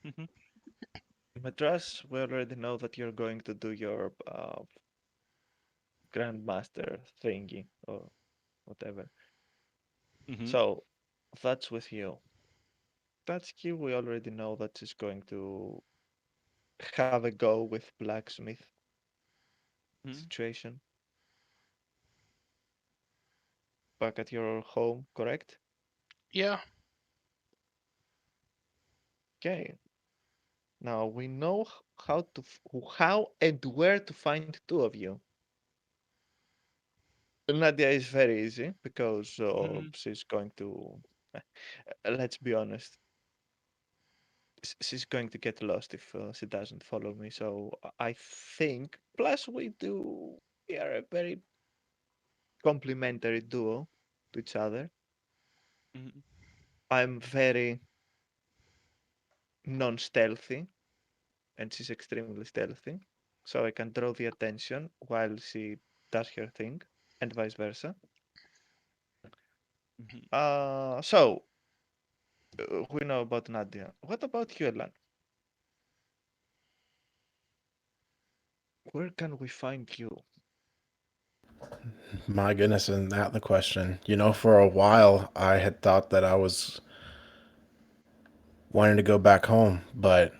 Mhm, Madras, we already know that you're going to do your Grandmaster thingy or whatever. mhm, So, that's with you. Tatsuki, we already know that she's going to have a go with blacksmith mhm, situation back at your home, correct? Yeah. Okay. Now we know how and where to find two of you. Nadia is very easy because mhm, she's going to. Let's be honest. She's going to get lost if she doesn't follow me. So I think. Plus, We are a very complementary duo to each other. mhm, I'm very non-stealthy, and she's extremely stealthy. So I can draw the attention while she does her thing, and vice versa. mhm. So we know about Nadia. What about you, Elan? Where can we find you? My goodness, isn't that the question? You know, for a while I had thought that I was wanting to go back home, but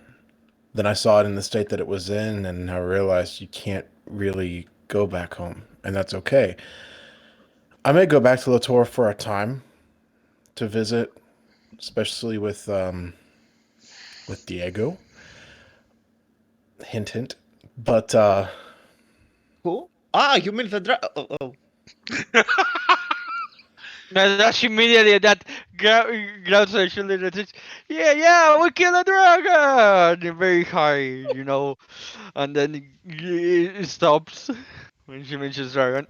then I saw it in the state that it was in, and I realized you can't really go back home, and that's okay. I may go back to Latour for a time to visit, especially with Diego. Hint, hint. But Who? Ah, you mean the oh. Now that's immediately that grabs her shoulder and says, yeah, we kill a dragon! Very high, and then it stops when she mentions dragon.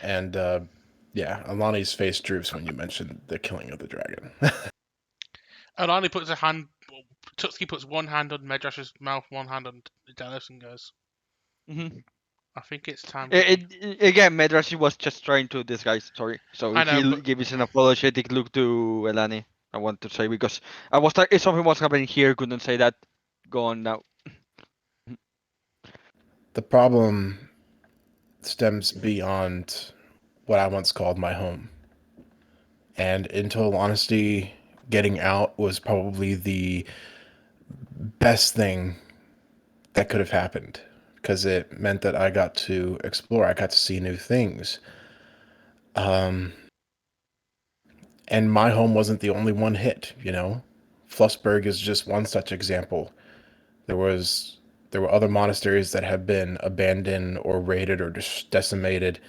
and yeah, Alani's face droops when you mention the killing of the dragon. Alani puts a hand. Tutsuki puts one hand on Medrash's mouth, one hand on Dallas, and goes, Mhm. "I think it's time." Again, Medrashi was just trying to disguise, sorry. So I know, he but gave us an apologetic look to Elani, I want to say, because if something was happening here, couldn't say that. Go on now. The problem stems beyond what I once called my home. And in total honesty, getting out was probably the best thing that could have happened because it meant that I got to explore, I got to see new things. And my home wasn't the only one hit, you know? Flussburg is just one such example. There were other monasteries that have been abandoned or raided or just decimated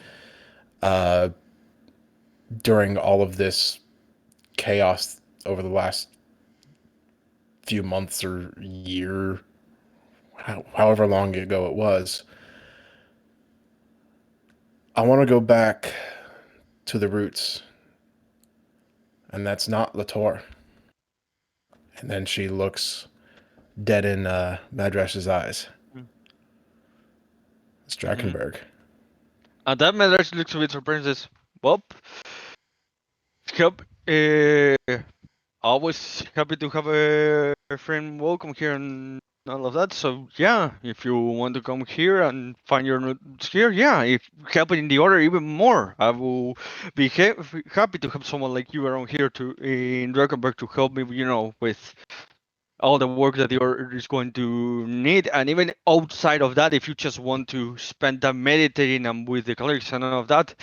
during all of this chaos over the last few months or year, however long ago it was. I want to go back to the roots, and that's not Latour. And then she looks dead in Madrash's eyes. It's Drakenberg. And that Medrashi looks a bit surprised and says, well, always happy to have a friend welcome here and all of that. So yeah, if you want to come here and find your roots here, yeah, if helping in the order even more, I will be happy to have someone like you around here to in Drakenberg to help me, with all the work that the order is going to need, and even outside of that, if you just want to spend time meditating and with the clerics and all of that,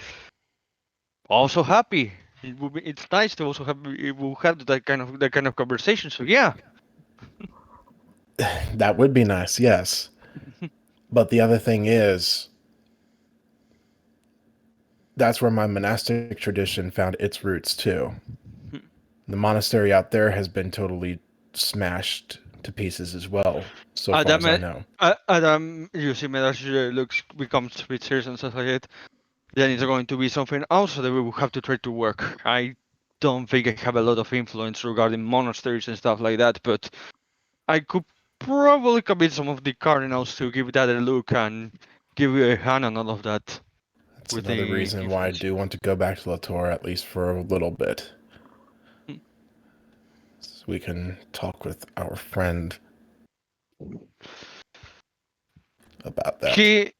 also happy. It's nice to also have that kind of conversation. So yeah. That would be nice, yes. But the other thing is, that's where my monastic tradition found its roots too. The monastery out there has been totally smashed to pieces as well, so far as I know. Adam, you see, Medash becomes a bit serious and says like it. Then it's going to be something else that we will have to try to work. I don't think I have a lot of influence regarding monasteries and stuff like that, but I could probably convince some of the cardinals to give that a look and give you a hand on all of that. That's With another the reason why I influence. do want to go back to Latour, at least for a little bit. So we can talk with our friend about that.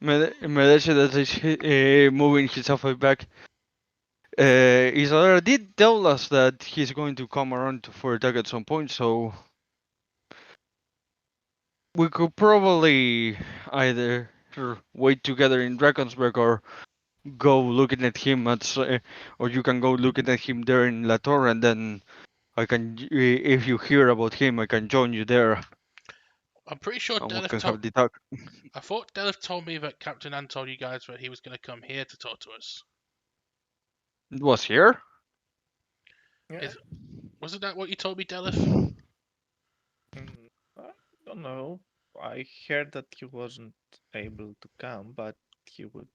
Medesha that is moving himself back. Isadora did tell us that he's going to come around for attack at some point, so we could probably either wait together in Drakensberg or go looking at him or you can go looking at him there in La Torre, and then I can, if you hear about him, I can join you there I'm pretty sure and we Delith can told. have the talk. I thought Delith told me that Captain Ann told you guys that he was going to come here to talk to us. It was here? Yeah. Wasn't that what you told me, Delith? I don't know. I heard that he wasn't able to come, but he would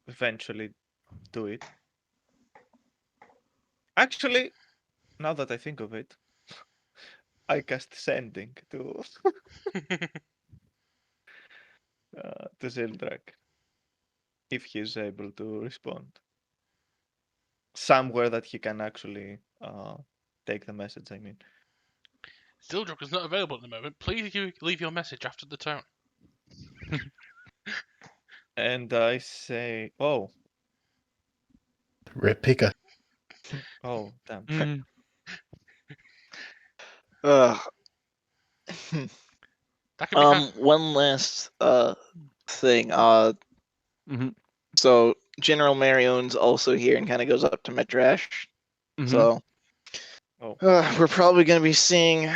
eventually do it. Actually, now that I think of it, I cast sending to Zildrak if he's able to respond. Somewhere that he can actually take the message, I mean. Zildrak is not available at the moment. Please leave your message after the tone. And I say, oh, Rip Pika. oh, damn. Mm. Ugh. That can be One last thing. Mm-hmm. So General Marion's also here and kind of goes up to Medrash. Mm-hmm. So Oh. we're probably going to be seeing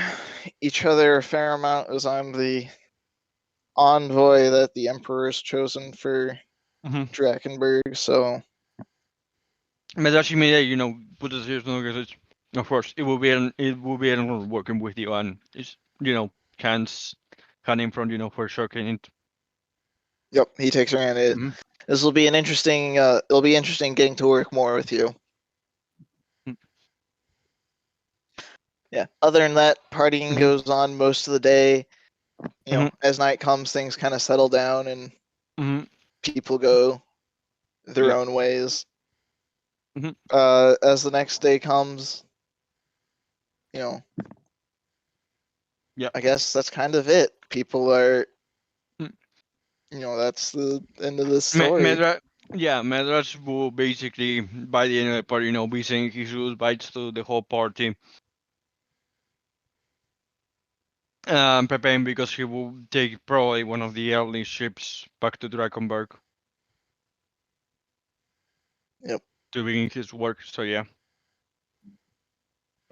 each other a fair amount as I'm the envoy that the Emperor has chosen for Mhm. Drakenberg. So But that's immediately, put the serious notice. Of course, it will be an honor working with you, and it's hands hand in front, for sure. yep, he takes her hand. Mhm. This will be an interesting. It'll be interesting getting to work more with you. Mm. Yeah. Other than that, partying Mhm. goes on most of the day. Mhm. As night comes, things kind of settle down and Mhm. people go their Yep. own ways. Mhm. As the next day comes, you know, Yep. I guess that's kind of it. People are, Mm. that's the end of this Me- story. Medra, yeah, Medras will basically by the end of the party, be saying his goodbyes to the whole party. Preparing because he will take probably one of the early ships back to Drakenberg. Yep. To begin his work. So yeah.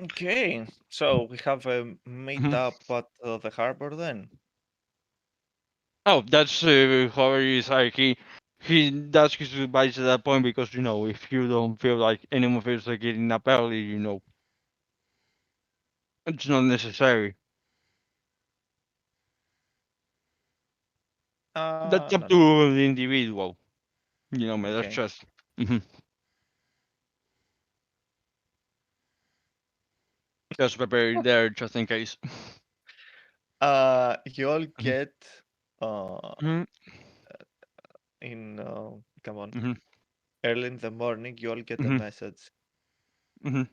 Okay, so we have a meet Mhm. up at the harbor then. Oh, that's how he is. Like he does his advice at that point because if you don't feel like anyone feels like getting up early, it's not necessary. That's up No, no. to the individual. Man, that's Okay. just. Mhm. Just prepare there just in case. You all Mhm. get uh Mhm. in come on, Mhm. early in the morning. You all get a Mhm. message Mhm.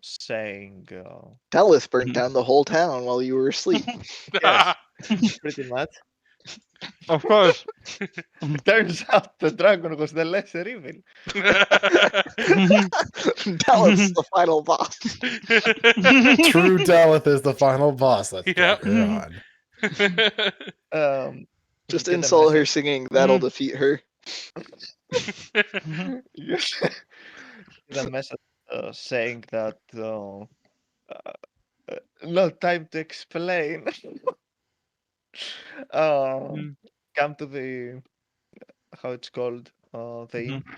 saying Dalith burnt Mhm. down the whole town while you were asleep. yes, pretty much. Of course. It turns out the dragon was the lesser evil. Mhm. Dalith's the final boss. True Daleth is the final boss. Let's Yep. drag her on. You Just get a insult her message. singing, that'll Mhm. defeat her. Mhm. You get a message saying that no time to explain. Mhm. Come to the how it's called the inn. Mhm.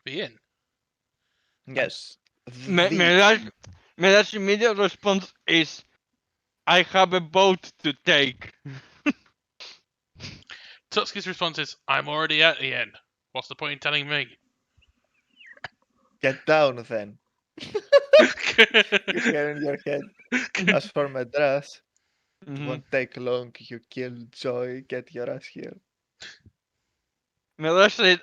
Be in. Yes, Me- the Mirage, Mirage's immediate response is, "I have a boat to take." Tutski's response is, I'm already at the end. What's the point in telling me? get down then. You hear in your head. As for Madras, it Mhm. won't take long. You kill Joy, get your ass here. Mirage said,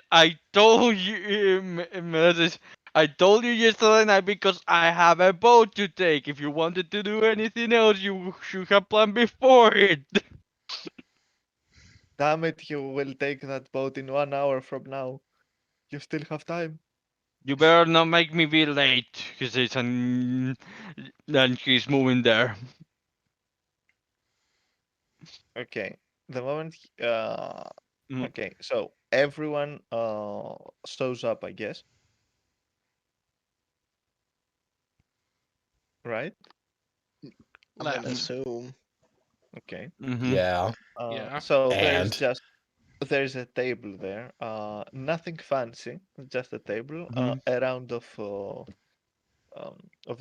Mirage says, "I told you yesterday night because I have a boat to take. If you wanted to do anything else, you should have planned before it." Damn it, you will take that boat in 1 hour from now. You still have time. You better not make me be late, he says, and then he's moving there. Okay. The moment Mhm. okay, so everyone shows up, I guess. Right? I'm Left. gonna assume. Okay. Mhm. Yeah. Yeah. So And there's a table there. Nothing fancy, just a table. Mhm. A round of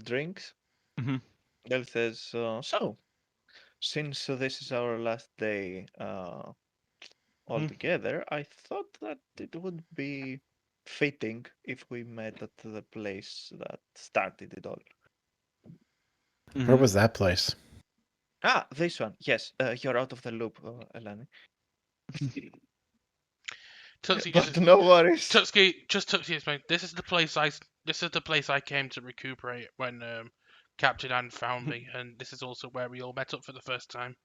drinks. Mhm. Del says, so since this is our last day all Mhm. together, I thought that it would be fitting if we met at the place that started it all. where Mhm. was that place? Ah, this one. Yes, you're out of the loop, Elani. Tutski But just no worries. Tutski explained. This is the place I came to recuperate when Captain Anne found me, and this is also where we all met up for the first time.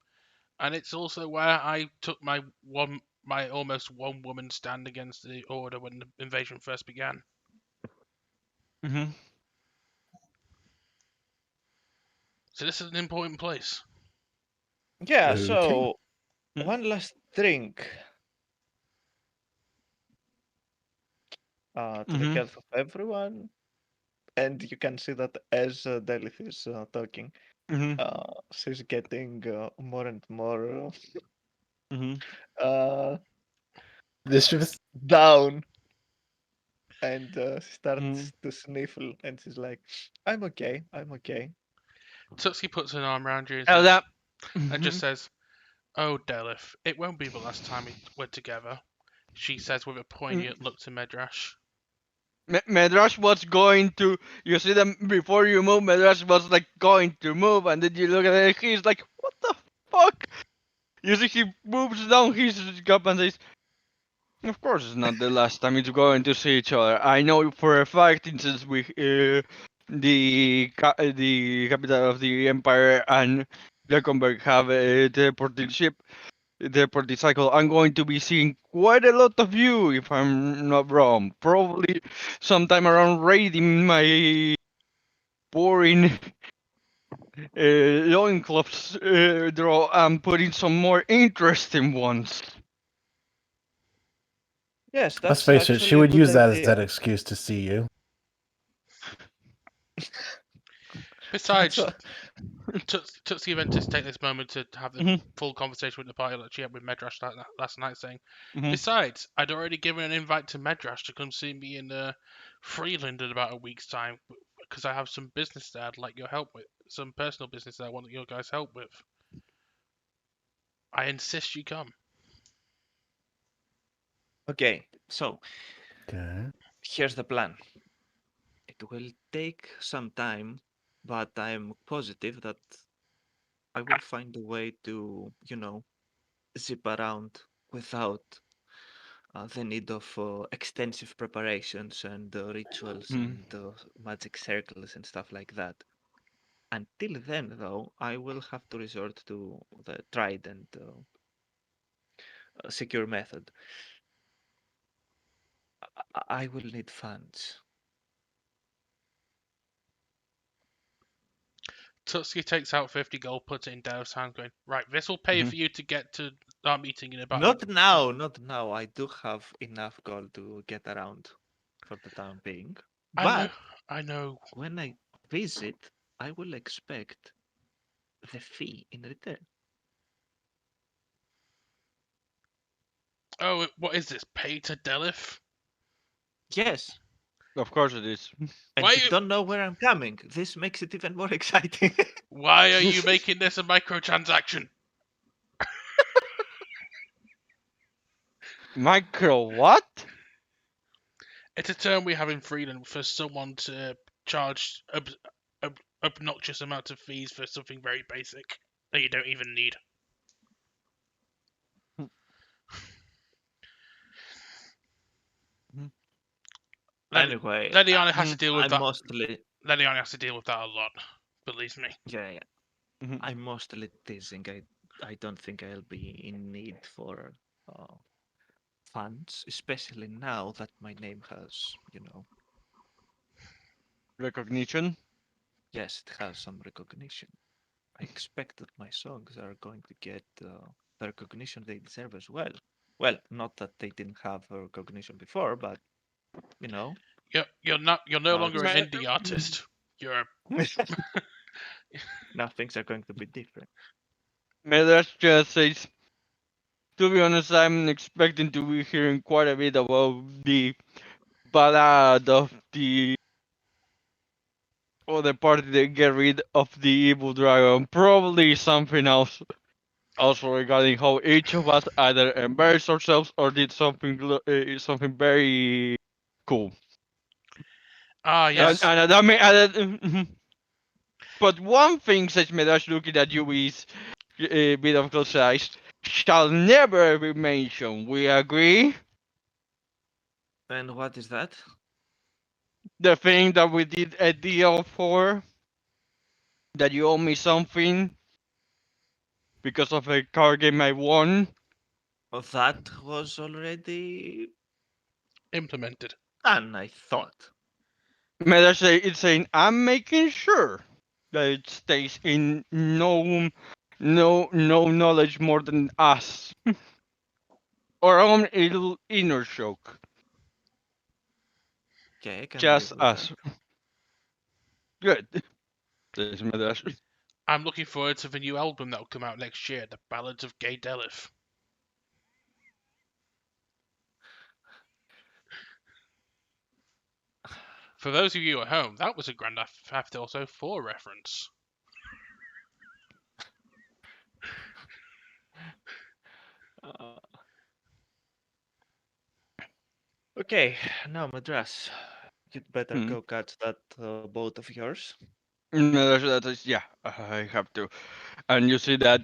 And it's also where I took my almost one woman stand against the Order when the invasion first began. Mhm. So this is an important place. Yeah, Okay. so Mm. one last drink to the Mhm. health of everyone. And you can see that as Delith is talking, Mhm. She's getting more and more Mhm. uh, Vicious. down, and she Mhm. starts to sniffle, and she's like, "I'm okay, I'm okay." Tutski puts an arm around you and Oh, says, that. and just Mhm. says, "Oh, Delith, it won't be the last time we're together." She says with a poignant look to Medrash. Medrash was going to. You see them before you move. Medrash was like going to move, and then you look at it. He's like, "What the fuck?" You see, he moves down his cup and says, "Of course, it's not the last time it's going to see each other. I know for a fact, since we, the capital of the empire and Leconberg have a teleporting ship, teleporting cycle. I'm going to be seeing quite a lot of you, if I'm not wrong. Probably sometime around raiding my boring loincloths draw and putting some more interesting ones." Yes, Let's that's face it, she actually a would good use that as that idea. excuse to see you. That's Besides, what. Tutski then to take this moment to have the Mhm, full conversation with the party that she had with Medrash last night, saying, mhm. "Besides, I'd already given an invite to Medrash to come see me in Freeland in about a week's time, because I have some business that I'd like your help with, some personal business that I want your guys' help with. I insist you come." Okay, so Okay. here's the plan. It will take some time, but I'm positive that I will find a way to, zip around without the need of extensive preparations and rituals Mhm. and magic circles and stuff like that. Until then, though, I will have to resort to the tried and secure method. I will need funds. Tutski takes out 50 gold, puts it in Dale's hand, going, "Right, this will pay for Mhm. you to get to our meeting in about Not now, not now. I do have enough gold to get around for the time being. I know, But I know. when I visit, I will expect the fee in return. Oh, what is this? Pay to Delith? Yes, Of course it is. and Why, you don't know where I'm coming. This makes it even more exciting. why are you making this a microtransaction? Micro what? It's a term we have in Freeland for someone to charge obnoxious amounts of fees for something very basic that you don't even need. Mhm. Anyway, Leliana has to Mhm. deal with I'm that. mostly, Leliana has to deal with that a lot. Believes me. yeah, Mhm. I'm mostly teasing. I don't think I'll be in need for uh, funds, especially now that my name has, Recognition. yes, it has some recognition. I expect that my songs are going to get the recognition they deserve as well. Well, not that they didn't have recognition before, but you know, You're no now longer an it's indie artist. You're a, now things are going to be different. Medrash just says, to be honest, I'm expecting to be hearing quite a bit about the ballad of the other party that get rid of the evil dragon. Probably something else. Also regarding how each of us either embarrassed ourselves or did something something very cool. And, yes. Yes, and that may, but one thing, says Medrash, looking at you with a bit of close eyes, shall never be mentioned. We agree? and what is that? The thing that we did a deal for, that you owe me something because of a card game I won. Oh, that was already Implemented. done, I thought. Medrash is saying, I'm making sure that it stays in no knowledge more than us. Our own little inner joke. Okay, I can live Just with that. us. Good, says Medrash. I'm looking forward to the new album that will come out next year, The Ballads of Gay Delith. For those of you at home, that was a Grand Theft Auto 4 reference. Okay, now Madras, you'd better Hmm. go catch that boat of yours. No, yeah, I have to. And you see that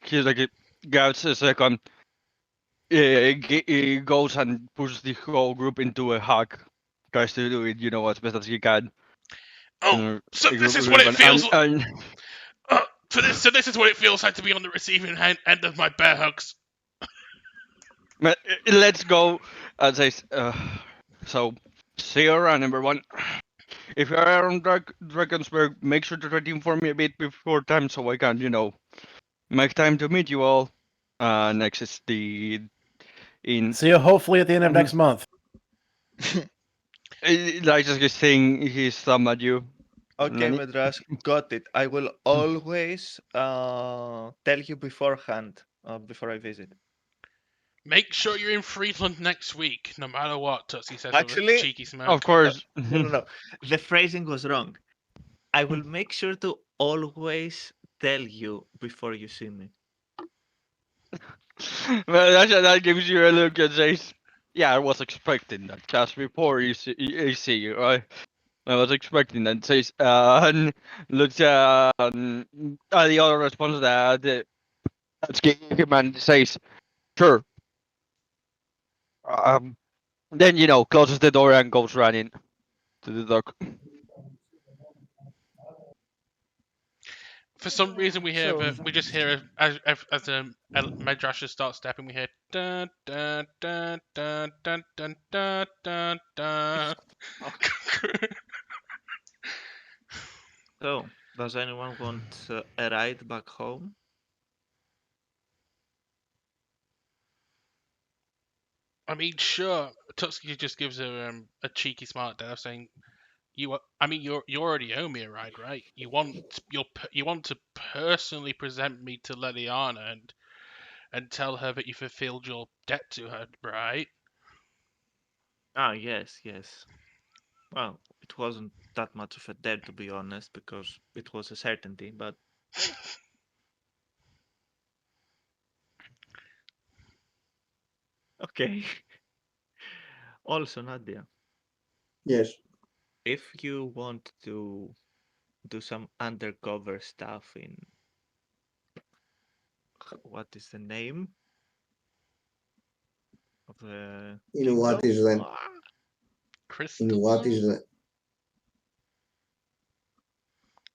he's like, gets a second, he goes and pushes the whole group into a hug. Tries to do it, as best as he can. Oh, so this is what it feels like. And So this is what it feels like to be on the receiving end of my bear hugs. let's go and say, so, see you around, number one. If you are on Drakensberg, make sure to try to inform me a bit before time so I can, make time to meet you all. Next is the in. See you hopefully at the end of next month. Like just saying his thumb at you. Okay, Nani? Madras, got it. I will always tell you beforehand, before I visit. Make sure you're in Friedland next week, no matter what, Tootsie says with a Actually, cheeky smirk. Of course. No. The phrasing was wrong. I will make sure to always tell you before you see me. Well, that gives you a look and says, "Yeah, I was expecting that just before you see you, right? I was expecting that." Says, and looks at the other response that's giving him and says, "Sure." Then closes the door and goes running to the dock. For some reason, we just hear as Medrash starts stepping, we hear dun dun dun dun dun dun dun dun dun. So, does anyone want a ride back home? I mean, sure. Tutsuki just gives a cheeky smile at Dev, saying, "You already owe me a ride, right? You want to personally present me to Leliana and tell her that you fulfilled your debt to her, right?" Ah, yes. Well, it wasn't that much of a debt, to be honest, because it was a certainty, but okay. Also, Nadia, Yes. if you want to do some undercover stuff in what is the name of the In kingdom? what is the Crystal. in what is the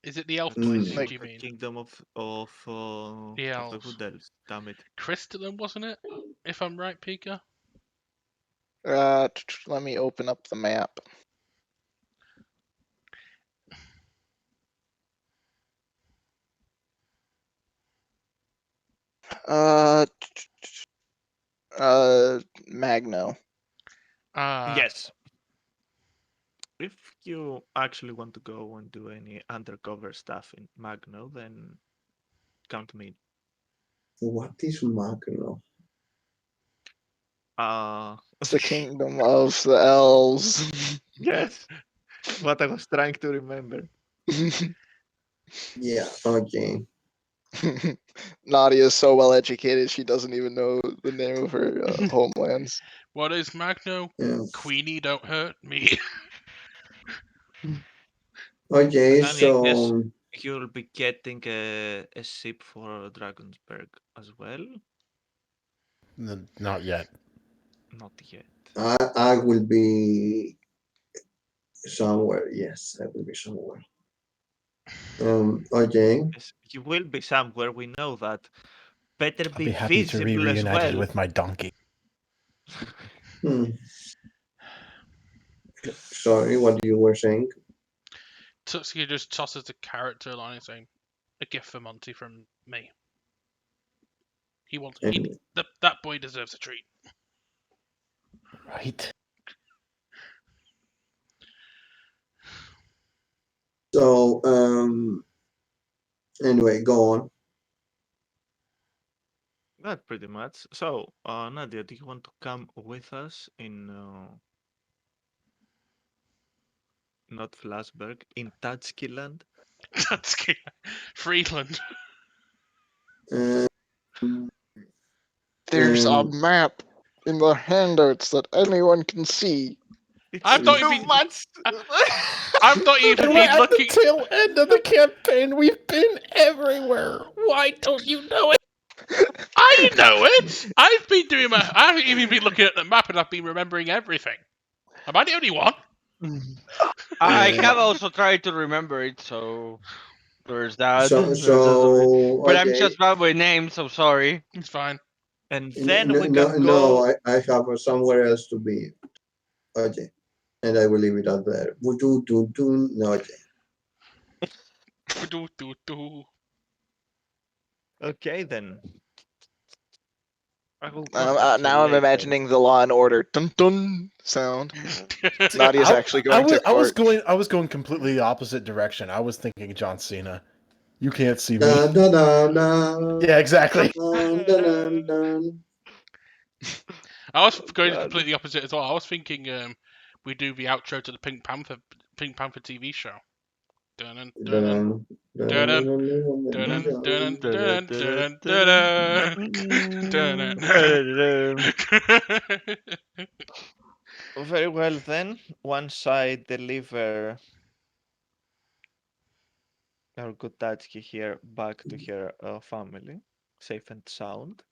Is it the elf Let's place? see, Like Do you the mean kingdom the of the elves? good elves. Damn it. Crystalline, wasn't it? If I'm right, Pika. Let me open up the map. Uh, Magno. Yes. If you actually want to go and do any undercover stuff in Magno, then count me. what is Magno? It's the kingdom of the elves. Yes. What I was trying to remember. Yeah. Okay. Nadia is so well educated she doesn't even know the name of her homelands. What is Magno? Yeah. Queenie, don't hurt me. Okay. Danny, I guess So you'll be getting a ship for Dragonsberg as well? Not yet. Not yet. I will be somewhere. Yes, I will be somewhere. Okay. Yes, you will be somewhere, we know that. Better I'll be be happy to be visible as reunited well. with my donkey. Hmm. Sorry, what you were saying? Tutsuki just tosses the character line saying, "A gift for Monty from me. And That boy deserves a treat." Right? so, Anyway, go on. That pretty much. So, Nadia, do you want to come with us in not Flasberg, in Tatskiland? That's Friedland. Uh, There's a um, map in the handouts that anyone can see. It's I thought you'd too be. much. I thought you'd And be we're at the looking. tail end of the campaign. We've been everywhere. Why don't you know it? I know it. I've been doing my. I haven't even been looking at the map, and I've been remembering everything. Am I the only one? I Uh, have also tried to remember it, so there's that. But I'm okay. just bad with names, so sorry. It's fine. And then No, we no, can no, go. I have somewhere else to be. Okay. And I will leave it at there. No, okay. Do-do-do-do. Okay, then. I will Now contact you I'm later. imagining the Law and Order dun dun sound. Nadia's actually I going to court. was going completely the opposite direction. I was thinking John Cena. You can't see me. Dun, dun, dun, dun, Yeah, exactly. dun, dun, dun, dun. I was going God. completely opposite as well. I was thinking we do the outro to the Pink Panther TV show. Dun dun Dun, dun, dun dun, dun dun, dun dun, dun dun. dun dun dun dun. Very well then. Once I deliver our good Tatsuki here back to her family, safe and sound,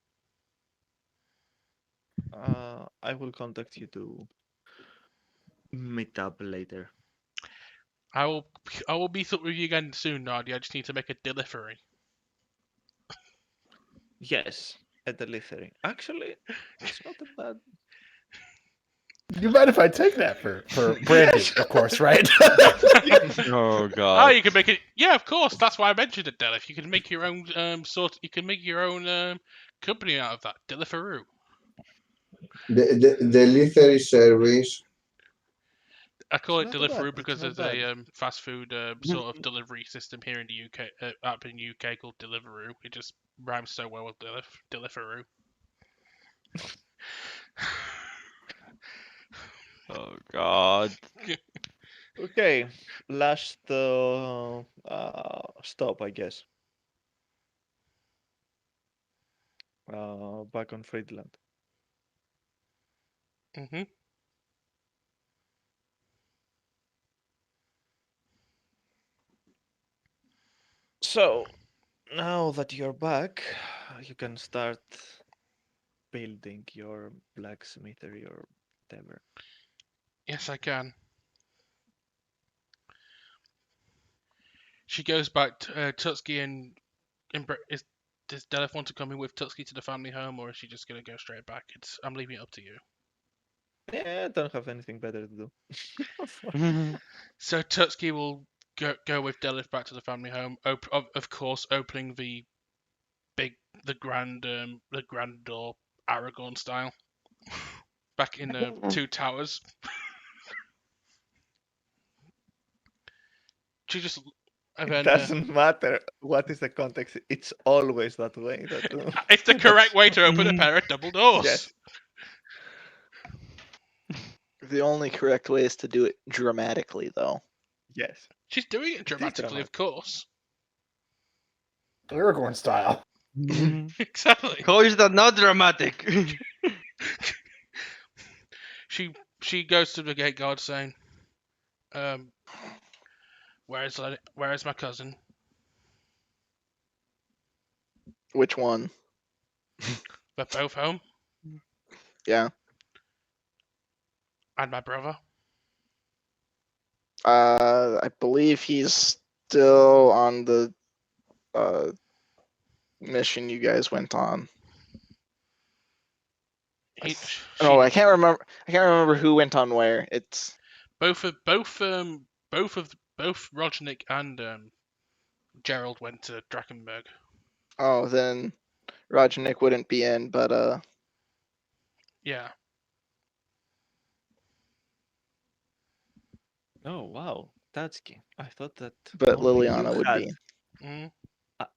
I will contact you to meet up later. I will be up with you again soon, Nadia. I just need to make a delivery. Yes, a delivery. Actually, it's not a bad. You mind if I take that for Brandy, Yes. of course, right? Oh Oh, god. you can make it. Yeah, of course. That's why I mentioned it, Delif. You can make your own You can make your own company out of that, Deliveroo. The delivery service. I call It's it not bad. Deliveroo It's because not there's bad. a sort of delivery system here in the UK, app in the UK called Deliveroo. It just rhymes so well with Deliveroo. Oh god. Okay, last stop, I guess. Back on Friedland. hmm So now that you're back, you can start building your blacksmithery or whatever. Yes, I can. She goes back to Tutski does Delif want to come in with Tutski to the family home, or is she just gonna go straight back? I'm leaving it up to you. Yeah, I don't have anything better to do. So Tutski will go with Delif back to the family home. Of course, opening the grand door Aragorn style, back in the two towers. She just and It then doesn't matter what is the context. It's always that way. it's the correct way to open a Mhm. pair of double doors. Yes. The only correct way is to do it dramatically, though. Yes. She's doing it It is dramatically, of course. Aragorn style. Exactly. How is that not dramatic? She goes to the gate guard saying, where is my cousin? Which one? They're both home, Yeah. and my brother. I believe he's still on the mission you guys went on. No, I can't remember. I can't remember who went on where. It's both Rodnick and Gerald went to Drakenberg. then Rajnik wouldn't be in, but Yeah. Oh wow, Tatsuki. I thought that but only you Liliana would had be. Mm.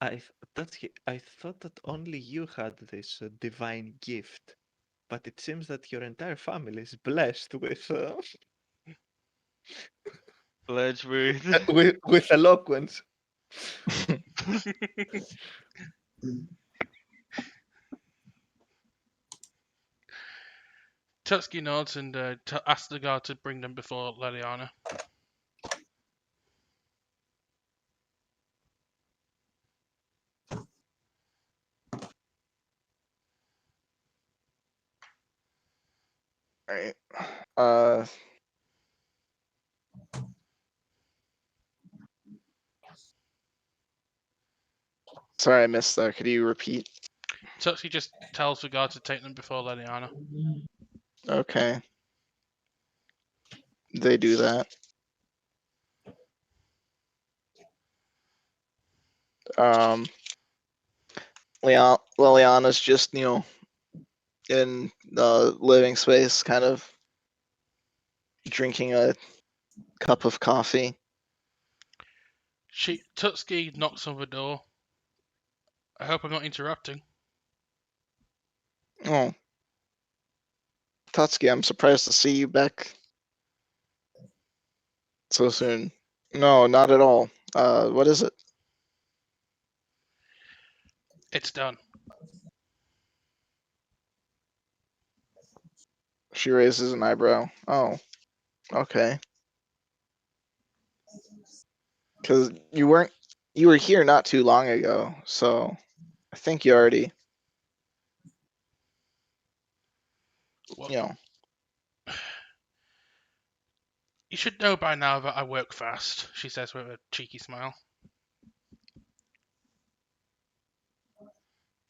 I thought that only you had this divine gift, but it seems that your entire family is blessed with Let's read. with eloquence. Tutski nods and asks the guard to bring them before Leliana. Alright. Sorry, I missed that. Could you repeat? Tutski just tells the guard to take them before Leliana. Okay. They do that. Liliana's just, in the living space, kind of drinking a cup of coffee. Tutski knocks on the door. I hope I'm not interrupting. Oh. Tatsuki, I'm surprised to see you back so soon. No, not at all. What is it? It's done. She raises an eyebrow. Oh, okay. Because you were here not too long ago, so I think you already, Well, you should know by now that I work fast, she says with a cheeky smile.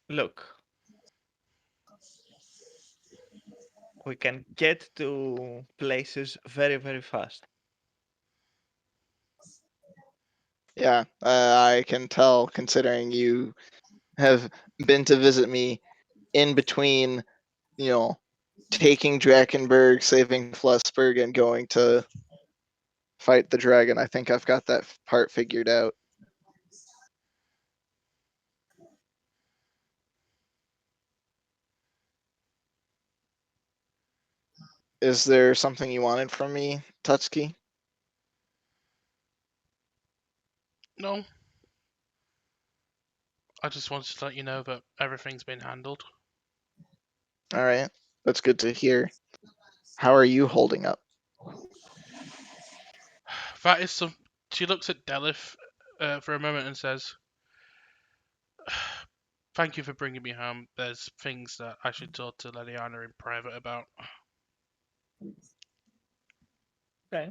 Look, we can get to places very, very fast. Yeah, I can tell considering you have been to visit me in between, taking Drakenberg, saving Flesberg, and going to fight the dragon. I think I've got that part figured out. Is there something you wanted from me, Tutski? No. I just wanted to let you know that everything's been handled. All right, that's good to hear. How are you holding up? That is some. She looks at Delith for a moment and says, "Thank you for bringing me home. There's things that I should talk to Leliana in private about." Okay.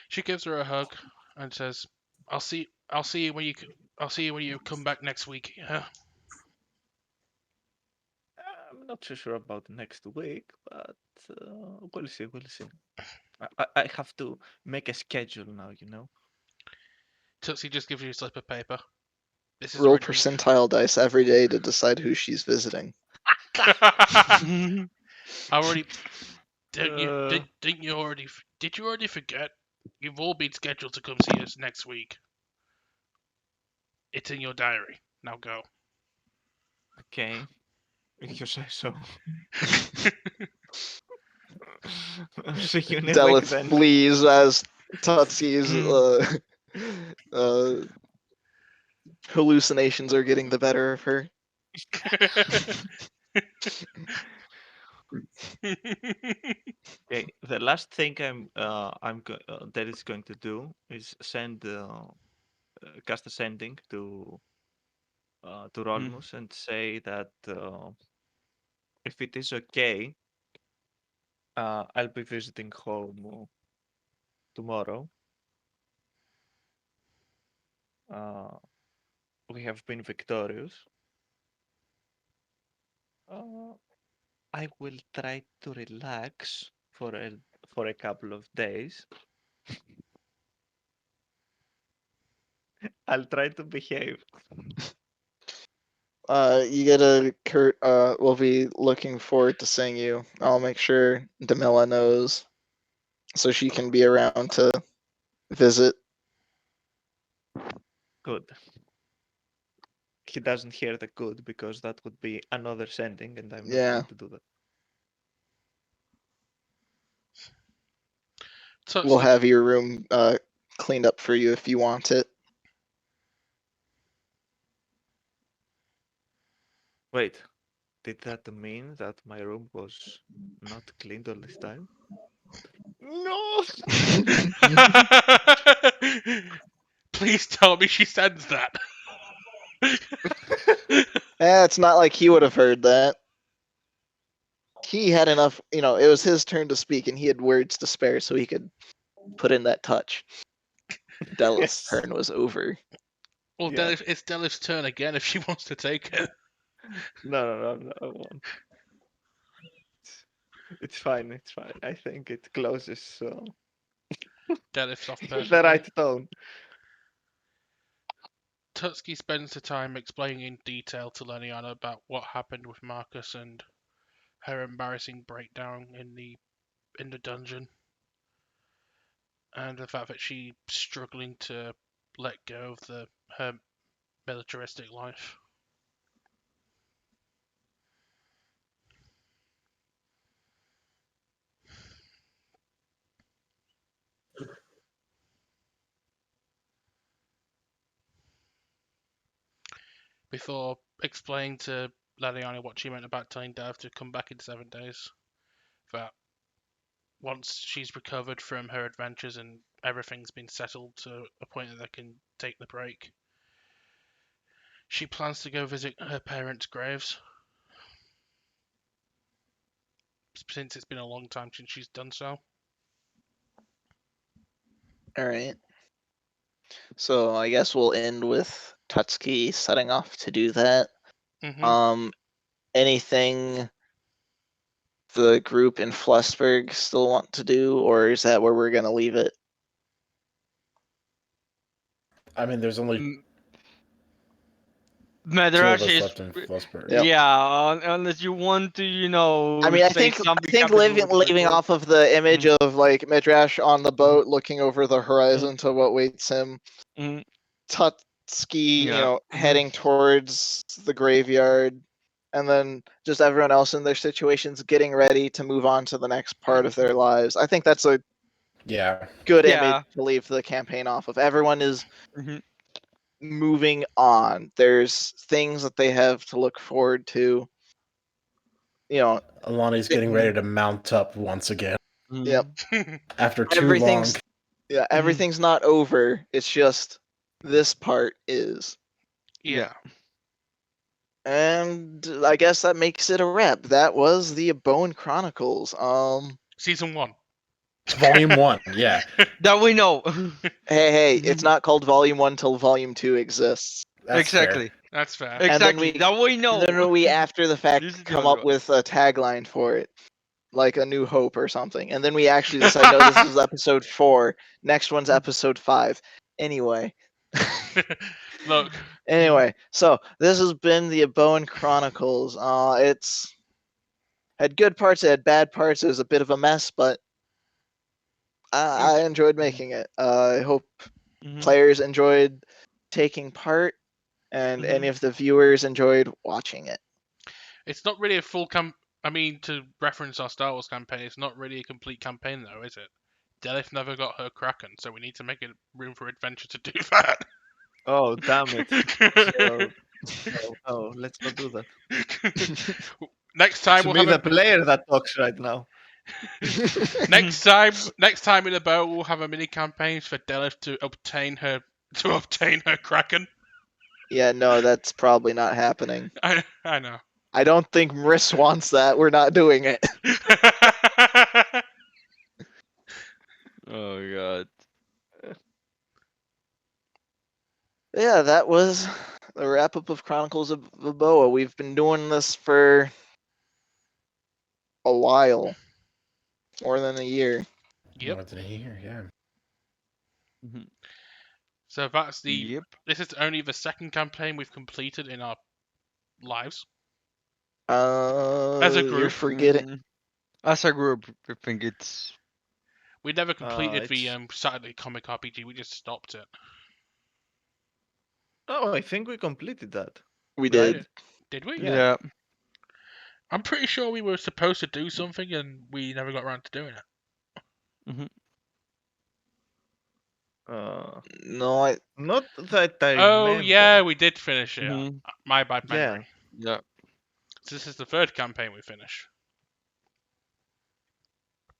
She gives her a hug and says, I'll see you when you come back next week." Yeah. I'm not too sure about next week, but we'll see. We'll see. I have to make a schedule now, you know. Tutsi just gives you a slip of paper. This is Roll already percentile dice every day to decide who she's visiting. I already didn't you Uh, did you already forget? You've all been scheduled to come see us next week. It's in your diary. Now go. Okay, if you say so. See you in a week Delith then. flees as Tutsi's hallucinations are getting the better of her. Okay, the last thing that is going to do is send cast a sending to Rolmus and say that if it is okay, I'll be visiting home tomorrow. We have been victorious. I will try to relax for a couple of days. I'll try to behave. You get a Kurt. We'll be looking forward to seeing you. I'll make sure Demilla knows, so she can be around to visit. Good. He doesn't hear the good because that would be another sending, and I'm not Yeah. going to do that. We'll Tutski, have your room cleaned up for you if you want it. Wait, did that mean that my room was not cleaned all this time? No! Please tell me she sends that. It's not like he would have heard that. He had enough, it was his turn to speak, and he had words to spare, so he could put in that touch. Delith's Yes. turn was over. Well, Yeah. It's Delith's turn again if she wants to take it. No, I won't. It's fine, it's fine. I think it closes Delith's off the perfectly. right tone. Tutski spends the time explaining in detail to Leliana about what happened with Marcus and her embarrassing breakdown in the dungeon, and the fact that she's struggling to let go of her militaristic life. Before explaining to Leliana what she meant about telling Dev to come back in 7 days, that once she's recovered from her adventures and everything's been settled to a point that they can take the break, she plans to go visit her parents' graves, since it's been a long time since she's done so. All right. So I guess we'll end with Tutski setting off to do that. Mm-hmm. Anything the group in Flesburg still want to do, or is that where we're gonna leave it? I mean, there's only Mm, two of Madrash us is, left in Flesburg. Yep. yeah, unless you want to, I mean, I say think something leaving happened with leaving Gregor. off of the image of like Midrash on the boat, looking over the horizon to what waits him. Mhm. Tutski, Yeah. heading towards the graveyard, and then just everyone else in their situations getting ready to move on to the next part of their lives. I think that's a Yeah. good Yeah. image to leave the campaign off of. Everyone is Mhm. moving on. There's things that they have to look forward to. Alani's getting ready to mount up once again Yep. after too long. Everything's everything's not over. It's just this part is. Yeah. And I guess that makes it a wrap. That was the Eboan Chronicles. Season 1. Volume 1, yeah. That we know. Hey, it's not called Volume 1 till Volume 2 exists. That's Exactly. fair. That's fair. And then Exactly. That we know. Then we, after the fact, This is the come other up one. with a tagline for it, like A New Hope or something. And then we actually decide, no, this is episode 4. Next one's episode 5. Anyway. Look. Anyway, so this has been the Eboan Chronicles. It's had good parts, it had bad parts. It was a bit of a mess, but I enjoyed making it. I hope players enjoyed taking part, and any of the viewers enjoyed watching it. It's not really a full I mean, to reference our Star Wars campaign, it's not really a complete campaign, though, is it? Delith never got her Kraken, so we need to make room for adventure to do that. Oh, damn it. No, let's not do that. Next time To we'll be have the player that talks right now. next time in the boat we'll have a mini campaign for Delith to obtain her Kraken. Yeah, no, that's probably not happening. I know. I don't think Mriss wants that. We're not doing it. Oh god. Yeah, that was the wrap up of Chronicles of Eboa. We've been doing this for a while, more than a year. Yep. More than a year, yeah. So that's Yep. This is only the second campaign we've completed in our lives. As a group. you're forgetting. As a group, I think it's. We never completed the it's- Saturday comic RPG. We just stopped it. Oh, I think we completed that. We Right. did. Did we? Yeah. I'm pretty sure we were supposed to do something and we never got around to doing it. No, I Not that I Oh remember. yeah, we did finish it. Mhm. My bad Yeah. memory. Yeah. So this is the third campaign we finished,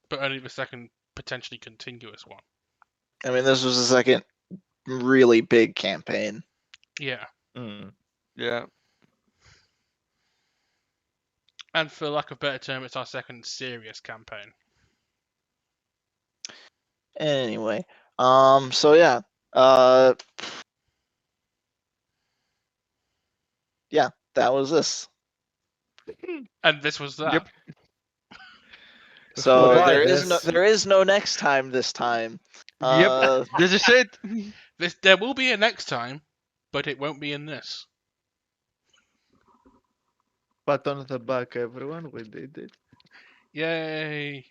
but only the second potentially contiguous one. I mean, this was the second really big campaign. Yeah, Mm. Yeah. and for lack of a better term, it's our second serious campaign. Anyway, so yeah, yeah, that was this. And this was that. Yep. So Goodbye, there is no next time this time. Yep. This is it. There will be a next time, but it won't be in this. Pat on the back, everyone. We did it. Yay!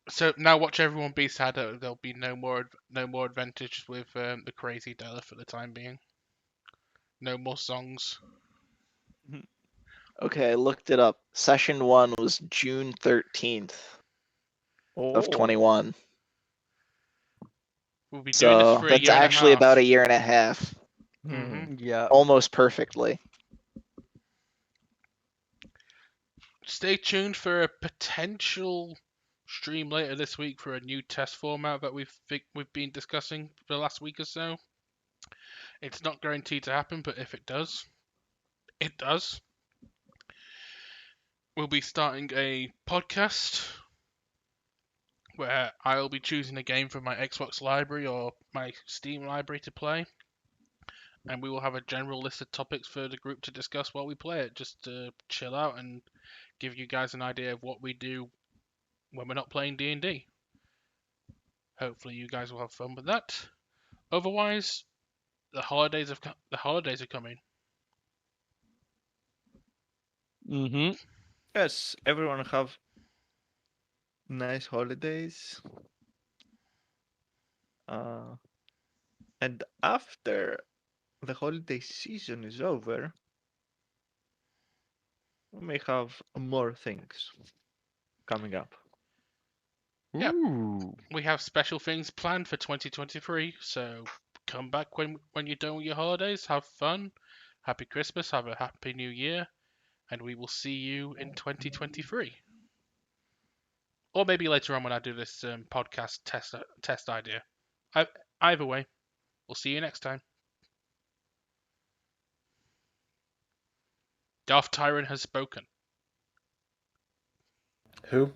So now watch everyone be sad. There'll be no more advantage with the crazy Della for the time being. No more songs. Okay, I looked it up. Session 1 was June 13th of Oh. 21. We'll be doing this So for a that's year and a actually half. about a year and a half, Mhm. Yeah. almost perfectly. Stay tuned for a potential stream later this week for a new test format that we've been discussing for the last week or so. It's not guaranteed to happen, but if it does, it does. We'll be starting a podcast where I'll be choosing a game from my Xbox library or my Steam library to play, and we will have a general list of topics for the group to discuss while we play it, just to chill out and give you guys an idea of what we do when we're not playing D&D. Hopefully you guys will have fun with that. Otherwise, the holidays are coming. Mm-hmm. Yes, everyone have nice holidays. And after the holiday season is over, we may have more things coming up. Yeah. Ooh. We have special things planned for 2023, so come back when you're done with your holidays, have fun, happy Christmas, have a happy new year, and we will see you in 2023. Or maybe later on when I do this podcast test idea. Either way, we'll see you next time. Darth Tyrant has spoken. Who?